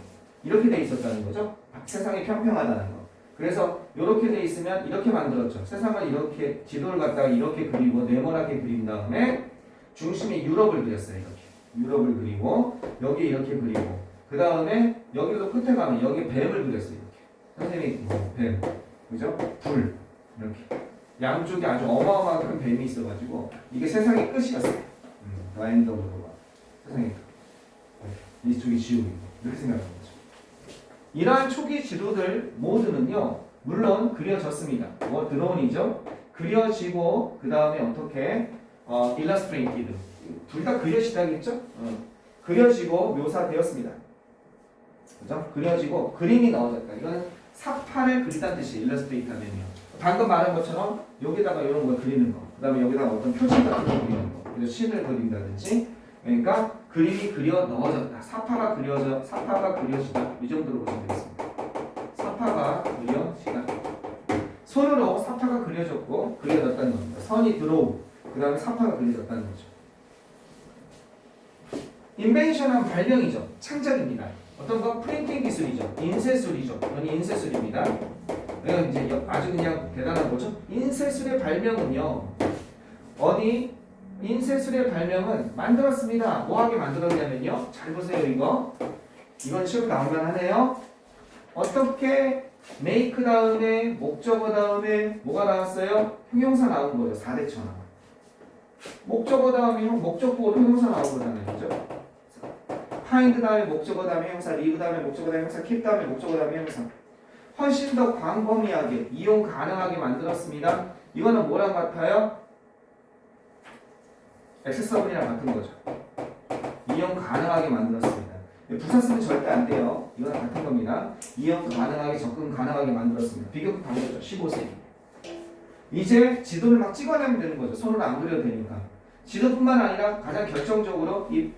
이렇게 돼 있었다는 거죠. 세상이 평평하다는 거. 그래서 이렇게 돼 있으면 이렇게 만들었죠. 세상을 이렇게 지도를 갖다가 이렇게 그리고 네모나게 그린 다음에 중심에 유럽을 그렸어요. 이렇게 유럽을 그리고 여기 이렇게 그리고 그 다음에 여기도 끝에 가면 여기 뱀을 그렸어요. 이렇게 선생님이 뱀, 그죠? 불 이렇게 양쪽에 아주 어마어마한 큰 뱀이 있어가지고 이게 세상의 끝이었어요. 라인더브로가 세상의 끝. 이쪽이 지옥이고 이렇게 생각하는 거죠. 이러한 초기 지도들 모두는요, 물론 그려졌습니다. 뭐 드론이죠. 그려지고 그 다음에 어떻게 illustrated 둘 다 그려지다겠죠? 그려지고 묘사되었습니다. 그죠? 그려지고 그림이 나와졌다. 이거는 사판을 그리다는 뜻이 illustrate 하면요. 방금 말한 것처럼 여기다가 이런 걸 그리는 거, 그 다음에 여기다가 어떤 표지 같은 거 그리는 거, 그래서 신을 그린다든지, 그러니까 그림이 그려 넣어졌다. 사파가 그려지다. 이 정도로 보시면 되겠습니다. 사파가 그려지다. 손으로 사파가 그려졌고 그려졌다는 겁니다. 선이 들어오고 그 다음에 사파가 그려졌다는 거죠. 인벤션은 발명이죠. 창작입니다. 어떤 거? 프린팅 기술이죠. 인쇄술이죠. 이건 인쇄술입니다. 이건 이제 아주 그냥 대단한 거죠. 인쇄술의 발명은요. 인쇄술의 발명은 만들었습니다. 뭐하게 만들었냐면요. 잘 보세요, 이거. 이건 시험 나오면 하네요. 어떻게 make 다음에 목적어 다음에 뭐가 나왔어요? 형용사 나온 거죠. 4대천왕. 목적어 다음에 목적보로 형용사 나온 거잖아요. 그죠? find 다음에 목적어 다음에 형용사, leave 다음에 목적어 다음에 형용사, keep 다음에 목적어 다음에 형용사. 훨씬 더 광범위하게 이용 가능하게 만들었습니다. 이거는 뭐랑 같아요? 액세서블이랑 같은 거죠. 이용 가능하게 만들었습니다. 부사 쓰면 절대 안 돼요. 이건 같은 겁니다. 이용 가능하게, 접근 가능하게 만들었습니다. 비교급 당겼죠. 15세기. 이제 지도를 막 찍어내면 되는 거죠. 손으로 안 그려도 되니까. 지도뿐만 아니라 가장 결정적으로 이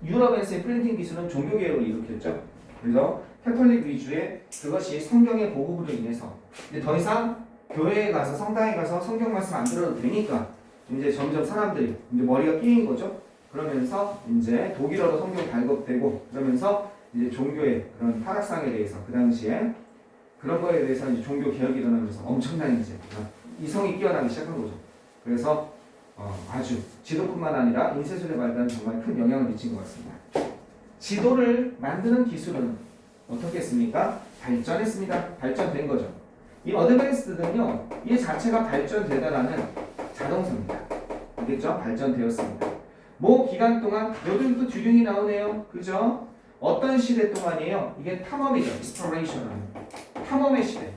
유럽에서의 프린팅 기술은 종교 개혁을 일으켰죠. 그래서 캐톨릭 위주의 그것이 성경의 보급으로 인해서 이제 더 이상 교회에 가서 성당에 가서 성경 말씀 안 들어도 되니까 이제 점점 사람들이 이제 머리가 끼인 거죠. 그러면서 이제 독일어로 성경 발급되고 그러면서 이제 종교의 그런 타락상에 대해서 그 당시에 그런 거에 대해서 이제 종교 개혁이 일어나면서 엄청난 이제 이성이 끼어나기 시작한 거죠. 그래서 아주 지도뿐만 아니라 인쇄술의 발달은 정말 큰 영향을 미친 것 같습니다. 지도를 만드는 기술은 어떻게 했습니까? 발전했습니다. 발전된 거죠. 이 어드밴스드는요, 이 자체가 발전되다라는 자동사입니다. 알겠죠? 발전되었습니다. 뭐 기간 동안 요즘도 주륜이 나오네요. 그죠? 어떤 시대 동안이에요? 이게 탐험이죠. exploration. 탐험의 시대.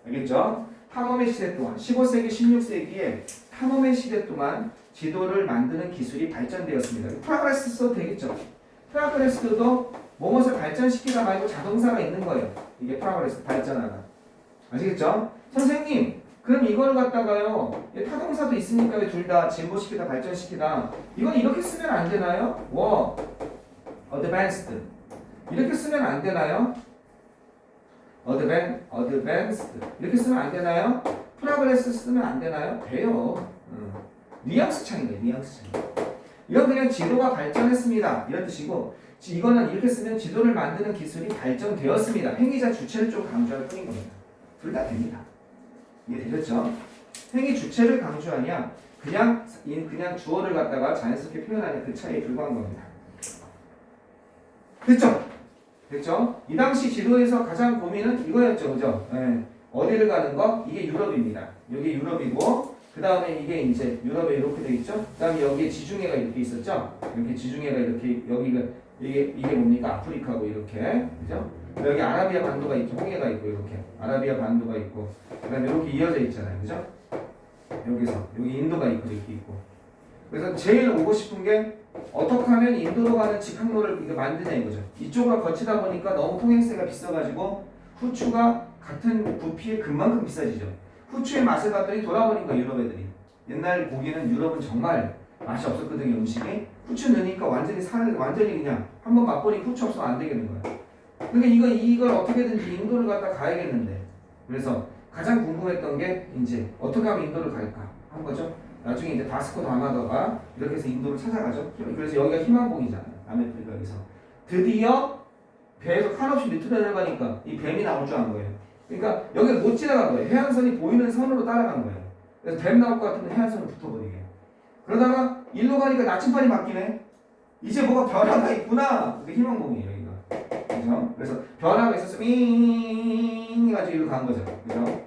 알겠죠? 탐험의 시대 동안 15세기, 16세기에 탐험의 시대 동안 지도를 만드는 기술이 발전되었습니다. 프로그레스 써도 되겠죠? 프로그레스도 무엇을 발전시키다 말고 자동사가 있는 거예요. 이게 프로그레스, 발전하다. 아시겠죠? 선생님, 그럼 이걸 갖다가요, 타동사도 있으니까 둘 다 진보시키다, 발전시키다. 이건 이렇게 쓰면 안 되나요? advanced. 이렇게 쓰면 안 되나요? advanced. 이렇게 쓰면 안 되나요? 프로그레스 쓰면 안 되나요? 돼요. 뉘앙스 차이인데, 뉘앙스 차이. 이건 그냥 지도가 발전했습니다. 이런 뜻이고, 이거는 이렇게 쓰면 지도를 만드는 기술이 발전되었습니다. 행위자 주체를 좀 강조할 뿐인 겁니다. 둘 다 됩니다. 이해되셨죠? 행위 주체를 강조하냐, 그냥 주어를 갖다가 자연스럽게 표현하냐, 그 차이에 불과한 겁니다. 됐죠? 됐죠? 이 당시 지도에서 가장 고민은 이거였죠, 그죠? 예. 어디를 가는 거? 이게 유럽입니다. 여기 유럽이고, 그 다음에 이게 이제 유럽에 이렇게 돼 있죠? 그 다음에 여기에 지중해가 이렇게 있었죠? 이렇게 지중해가 이렇게, 여기가, 이게 뭡니까? 아프리카고, 이렇게. 그죠? 여기 아라비아 반도가 있죠? 홍해가 있고, 이렇게. 아라비아 반도가 있고, 그 다음에 이렇게 이어져 있잖아요. 그죠? 여기서. 여기 인도가 있고, 이렇게 있고. 그래서 제일 오고 싶은 게 어떻게 하면 인도로 가는 직항로를 이거 만드냐 이거죠. 이쪽으로 거치다 보니까 너무 통행세가 비싸가지고 후추가 같은 부피에 금방금 비싸지죠. 후추의 맛을 봤더니 돌아버린 거야 유럽 애들이. 옛날 고기는 유럽은 정말 맛이 없었거든요 음식이. 후추 넣으니까 완전히 그냥 한번 맛보니 후추 없으면 안 되겠는 거야. 그러니까 이걸 어떻게든지 인도를 갖다 가야겠는데. 그래서 가장 궁금했던 게 이제 어떻게 하면 인도를 갈까 한 거죠. 나중에 이제 바스코 다마가가 이렇게 해서 인도를 찾아가죠. 그래서 여기가 희망봉이잖아요. 남아프리카에서 드디어 배에서 한없이 밑으로 내려가니까 이 뱀이 나올 줄 아는 거예요. 그러니까 여기를 못 지나간 거예요. 해안선이 보이는 선으로 따라간 거예요. 그래서 뱀 나올 것 같으면 해안선을 붙어버리게. 그러다가 일로 가니까 나침반이 바뀌네. 이제 뭐가 변화가 있구나. 그게 희망봉이에요, 여기가. 그죠? 그래서 변화가 있어서 윙 해가지고 이리로 간 거죠. 그죠?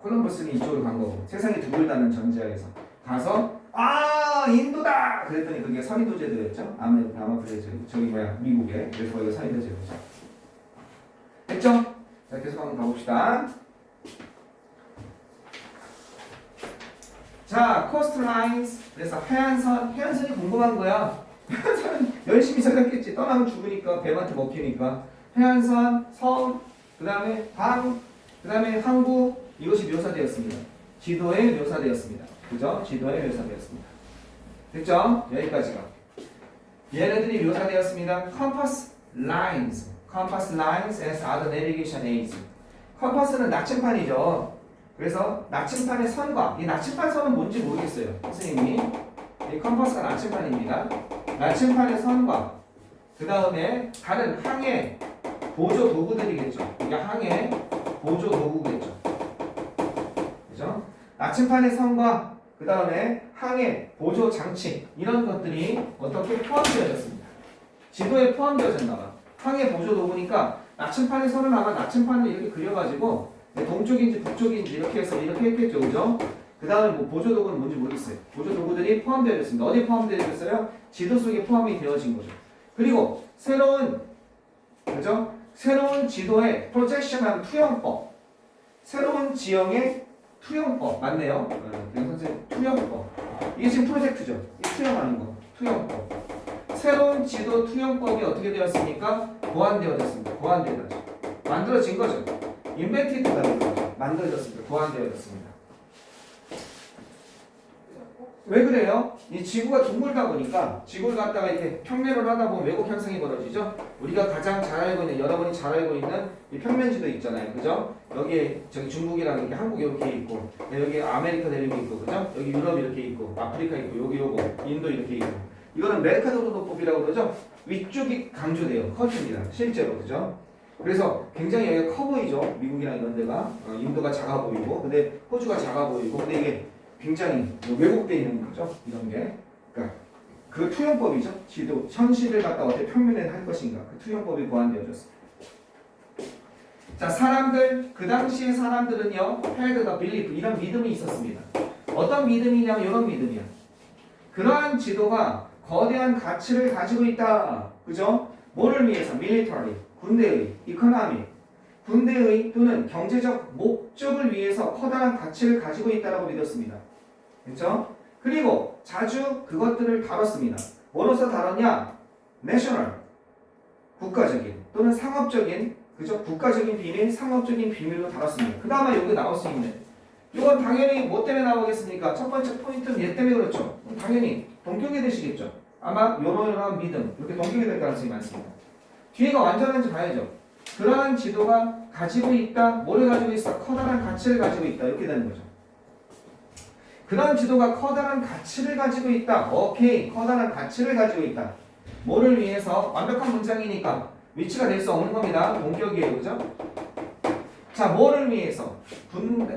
콜럼버스는 이쪽으로 간 거고 세상이 두글다는 전제하에서 가서 인도다! 그랬더니 그게 서인도제도였죠. 아마프리카 저기 미국에. 그래서 거기가 서인도제도죠. 됐죠? 자 계속 한번 가봅시다. 자 코스트 라인스. 그래서 해안선이 궁금한 거야. 해안선은 열심히 생각했지. 떠나면 죽으니까 뱀한테 먹히니까. 해안선, 섬, 그 다음에 방, 그 다음에 항구. 이것이 묘사되었습니다. 지도에 묘사되었습니다. 그죠? 지도에 묘사되었습니다. 됐죠? 여기까지가. 얘네들이 묘사되었습니다. Compass lines as other navigation aids. 컴퍼스는 나침판이죠. 그래서 나침판의 선과 이 나침판 선은 뭔지 모르겠어요. 선생님이 이 컴퍼스가 나침판입니다. 나침판의 선과 그 다음에 다른 항해 보조 도구들이겠죠. 이게 항해 보조 도구겠죠. 그죠? 나침판의 선과 그 다음에 항해 보조 장치 이런 것들이 어떻게 포함되어졌습니다. 지도에 포함되어졌나봐. 항해 보조 도구니까 나침판의 선을 아마 나침판을 이렇게 그려가지고 동쪽인지 북쪽인지 이렇게 해서 이렇게 했겠죠, 그죠? 그 다음에 뭐 보조 도구는 뭔지 모르겠어요. 보조 도구들이 포함되어졌습니다. 어디에 포함되어졌어요? 지도 속에 포함이 되어진 거죠. 그리고 새로운 지도의 프로젝션한 투영법, 새로운 지형의 투영법 맞네요. 선생님 투영법. 이게 지금 프로젝트죠. 이 투영하는 거. 투영법. 새로운 지도 투영법이 어떻게 되었습니까? 고안되어졌습니다. 고안되어졌죠. 만들어진 거죠. 인벤티드가 된 거죠. 만들어졌습니다. 고안되어졌습니다. 왜 그래요? 이 지구가 둥글다 보니까 지구를 갖다가 이렇게 평면으로 하다 보면 왜곡 현상이 벌어지죠. 우리가 가장 잘 알고 있는 여러분이 잘 알고 있는 이 평면지도 있잖아요, 그죠? 여기에 저기 중국이랑 이렇게 한국 이렇게 있고 여기 아메리카 내리고 있고, 그죠? 여기 유럽 이렇게 있고 아프리카 있고 여기 요거 인도 이렇게 있고 이거는 메르카도르도법이라고 그러죠. 위쪽이 강조돼요, 커집니다, 실제로, 그죠? 그래서 굉장히 여기가 커 보이죠. 미국이랑 이런 데가 인도가 작아 보이고, 근데 호주가 작아 보이고, 근데 이게 굉장히 왜곡되어 있는 거죠. 이런 게. 그러니까 그 투영법이죠. 지도 현실을 갖다 어떻게 평면에 할 것인가. 그 투영법이 고안되어졌습니다. 자, 사람들, 그 당시의 사람들은요, had the belief, 이런 믿음이 있었습니다. 어떤 믿음이냐면 이런 믿음이야. 그러한 지도가 거대한 가치를 가지고 있다. 그죠? 뭐를 위해서? military, 군대의, economic, 군대의 또는 경제적 목적을 위해서 커다란 가치를 가지고 있다라고 믿었습니다. 그렇죠? 그리고 자주 그것들을 다뤘습니다. 뭐로서 다뤘냐? national, 국가적인 또는 상업적인, 그죠? 국가적인 비밀, 상업적인 비밀로 다뤘습니다. 그 다음에 여기 나올 수 있는 이건 당연히 뭐 때문에 나오겠습니까? 첫 번째 포인트는 얘 때문에 그렇죠. 당연히 동격이 되시겠죠. 아마 요런 믿음 이렇게 동격이 될 가능성이 많습니다. 뒤에가 완전한지 봐야죠. 그러한 지도가 가지고 있다. 뭐를 가지고 있어? 커다란 가치를 가지고 있다. 이렇게 되는 거죠. 그러한 지도가 커다란 가치를 가지고 있다. 오케이. 커다란 가치를 가지고 있다. 뭐를 위해서? 완벽한 문장이니까 위치가 될 수 없는 겁니다. 동격이에요. 그죠? 자, 뭐를 위해서?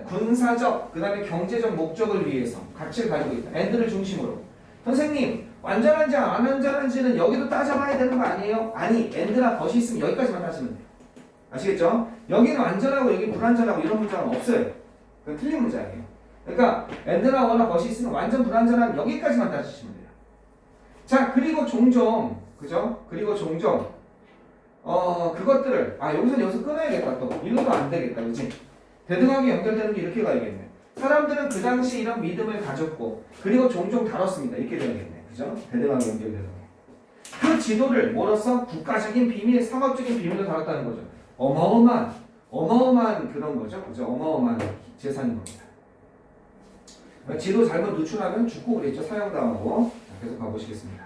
군사적, 그 다음에 경제적 목적을 위해서 가치를 가지고 있다. and를 중심으로. 선생님, 완전한지 안 완전한지는 여기도 따져봐야 되는 거 아니에요? 아니, and나 but이 있으면 여기까지만 따지면 돼요. 아시겠죠? 여기는 완전하고 여기 불완전하고 이런 문장은 없어요. 그건 틀린 문장이에요. 그러니까 and나 or나 but이 있으면 완전 불완전한 여기까지만 따지시면 돼요. 자, 그리고 종종 그죠? 그리고 종종 그것들을 여기서 끊어야겠다. 또 이거도 안 되겠다. 그치? 대등하게 연결되는 게 이렇게 가야겠네. 사람들은 그 당시 이런 믿음을 가졌고 그리고 종종 다뤘습니다. 이렇게 되야겠네. 그죠? 대등하게 연결되는 거. 그 지도를 뭐로써 국가적인 비밀, 상업적인 비밀로 다뤘다는 거죠. 어마어마한 그런 거죠. 그죠? 어마어마한 재산인 겁니다. 지도 잘못 누출하면 죽고 그랬죠. 사형당하고. 자, 계속 가보시겠습니다.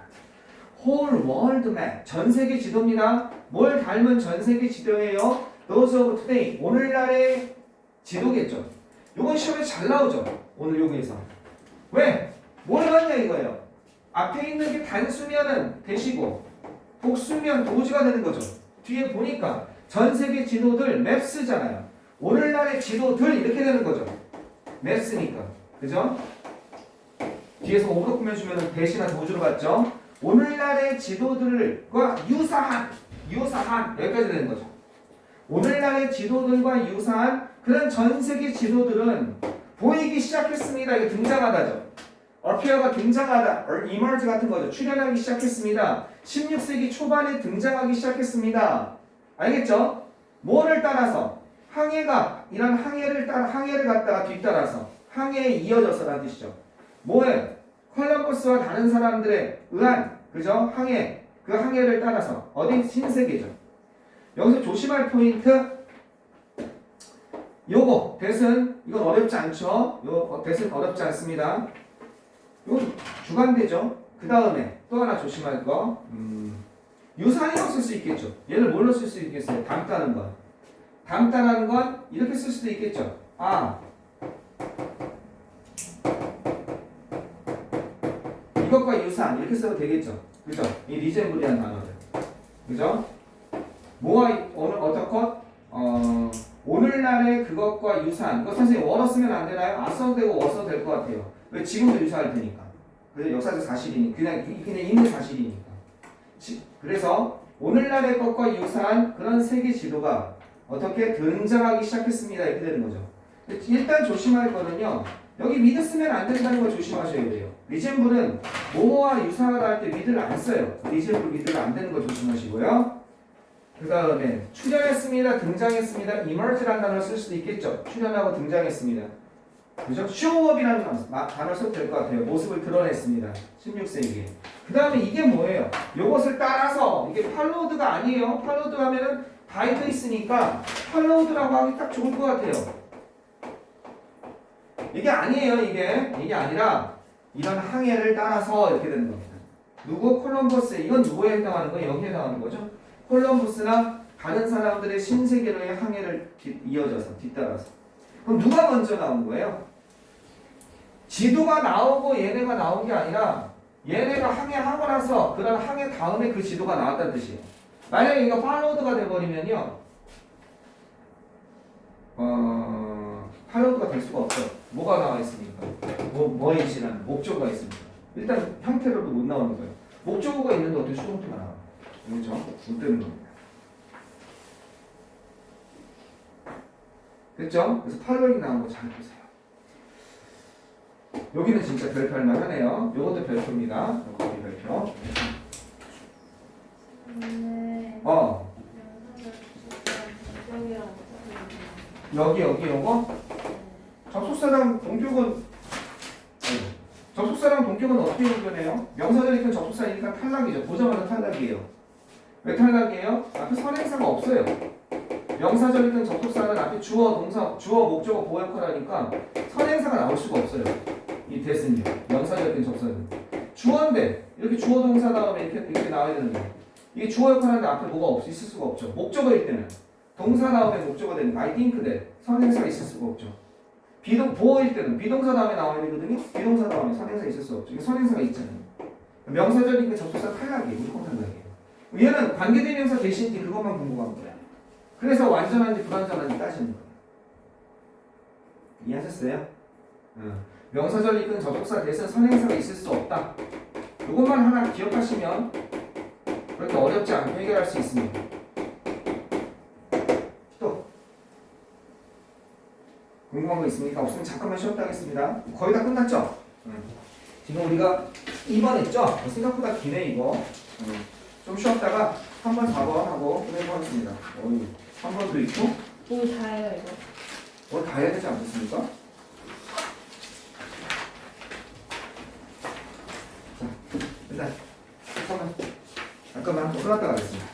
Whole world map. 전 세계 지도입니다. 뭘 닮은 전 세계 지도예요? Those of today. 오늘날의 지도겠죠. 요건 시험에 잘 나오죠. 오늘 여기에서. 왜? 뭘 봤냐 이거예요. 앞에 있는 게 단수면은 대시고 복수면 도지가 되는 거죠. 뒤에 보니까 전 세계 지도들 맵스잖아요. 오늘날의 지도들 이렇게 되는 거죠. 맵스니까. 그죠? 뒤에서 오로 꾸며주면 대시나 도주로 갔죠. 오늘날의 지도들과 유사한 여기까지 되는 거죠. 오늘날의 지도들과 유사한 그런 전 세계 지도들은 보이기 시작했습니다. 이게 등장하다죠. appear가 등장하다, emerge 같은 거죠. 출현하기 시작했습니다. 16세기 초반에 등장하기 시작했습니다. 알겠죠? 뭐를 따라서? 이런 항해를 갖다가 뒤따라서 항해에 이어져서라는 뜻이죠. 뭐예요? 콜럼버스와 다른 사람들에 의한 그죠? 그 항해를 따라서 어디 신세계죠. 여기서 조심할 포인트 요거 대은 이건 어렵지 않죠. 대은 어렵지 않습니다. 이건 주관되죠. 그 다음에 또 하나 조심할 거 유사한이라고 쓸 수 있겠죠. 얘를 뭘로 쓸 수 있겠어요? 닮다는 건. 닮다라는 건 이렇게 쓸 수도 있겠죠. 이것과 유사한 이렇게 써도 되겠죠. 그죠? 이 리젠블이라는 단어를. 그죠? 뭐가 오늘 어떻건 오늘날의 그것과 유사한. 이거 선생님 워러 쓰면 안 되나요? 안 써도 되고 워 써도 될 것 같아요. 왜? 지금도 유사할 테니까. 그래서 역사적 사실이니까. 그냥 있는 사실이니까. 그래서 오늘날의 것과 유사한 그런 세계 지도가 어떻게 등장하기 시작했습니다. 이렇게 되는 거죠. 일단 조심할 거는요. 여기 미드 쓰면 안 된다는 거 조심하셔야 돼요. 리젠블은 뭐뭐와 유사하다 할 때 미드를 안 써요. 리젠블 미드가 안 되는 거 조심하시고요. 그 다음에 출현했습니다. 등장했습니다. emerge라는 단어를 쓸 수도 있겠죠. 출현하고 등장했습니다. 그죠? showup이라는 단어를 써도 될 것 같아요. 모습을 드러냈습니다. 16세기에. 그 다음에 이게 뭐예요? 요것을 따라서 이게 followed가 아니에요. followed 하면은 by도 있으니까 followed라고 하기 딱 좋을 것 같아요. 이게 아니에요. 이게 아니라 이런 항해를 따라서 이렇게 되는 겁니다. 누구? 콜럼버스. 이건 누구에 해당하는 거예요? 여기에 해당하는 거죠. 콜럼버스나 다른 사람들의 신세계로의 항해를 이어져서 뒤따라서. 그럼 누가 먼저 나온 거예요? 지도가 나오고 얘네가 나온 게 아니라 얘네가 항해하고 나서 그런 항해 다음에 그 지도가 나왔다는 뜻이에요. 만약에 이거 팔로우드가 돼버리면요. 팔로우드가 될 수가 없어요. 뭐가 나와 있으니까. 뭐에 지나는 목적어가 있으니까. 일단 형태로도 못 나오는 거예요. 목적어가 있는데 어떻게 수동태가 나와요? 그렇죠? 못 되는 겁니다. 됐죠? 그래서 팔로잉 나온 거 잘 보세요. 여기는 진짜 별표할 만하네요. 요것도 별표입니다. 거기 별표. 여기 요거? 접속사랑 동격은 어떻게 연결해요? 명사절이든 접속사니까 탈락이죠. 보자마자 탈락이에요. 왜 탈락이에요? 앞에 선행사가 없어요. 명사절이든 접속사는 앞에 주어, 동사, 주어, 목적어, 보역어라니까 선행사가 나올 수가 없어요. 이 대신요. 명사절이든 접속사는. 주어인데 이렇게 주어, 동사 다음에 이렇게 나와야 되는데 이게 주어 역할하는데 앞에 뭐가 있을 수가 없죠. 목적어일 때는 동사 다음에 목적어 되는 I think that 선행사가 있을 수가 없죠. 보어일 때는 비동사 다음에 나와야 되거든요. 비동사 다음에 선행사 있을 수 없죠. 이게 선행사가 있잖아요. 명사절이니까 접속사 탈락이에요. 무조건 탈락이에요. 얘는 관계대명사 대신인지 그것만 궁금한 거야. 그래서 완전한지 불완전한지 따지는 거예요. 이해하셨어요? 명사절 이끈 접속사 대신 선행사가 있을 수 없다. 이것만 하나 기억하시면 그렇게 어렵지 않게 해결할 수 있습니다. 또 궁금한 거 있습니까? 없으면 잠깐만 쉬었다 하겠습니다. 거의 다 끝났죠? 지금 우리가 2번 했죠? 생각보다 기네 이거. 좀 쉬었다가 3번, 4번 하고 끝내고 하겠습니다. 3번도 있고 뭐 다예요 이거? 뭐 다 해야 되지 않겠습니까? 자, 일단 잠깐만 한번 끝났다 가겠습니다.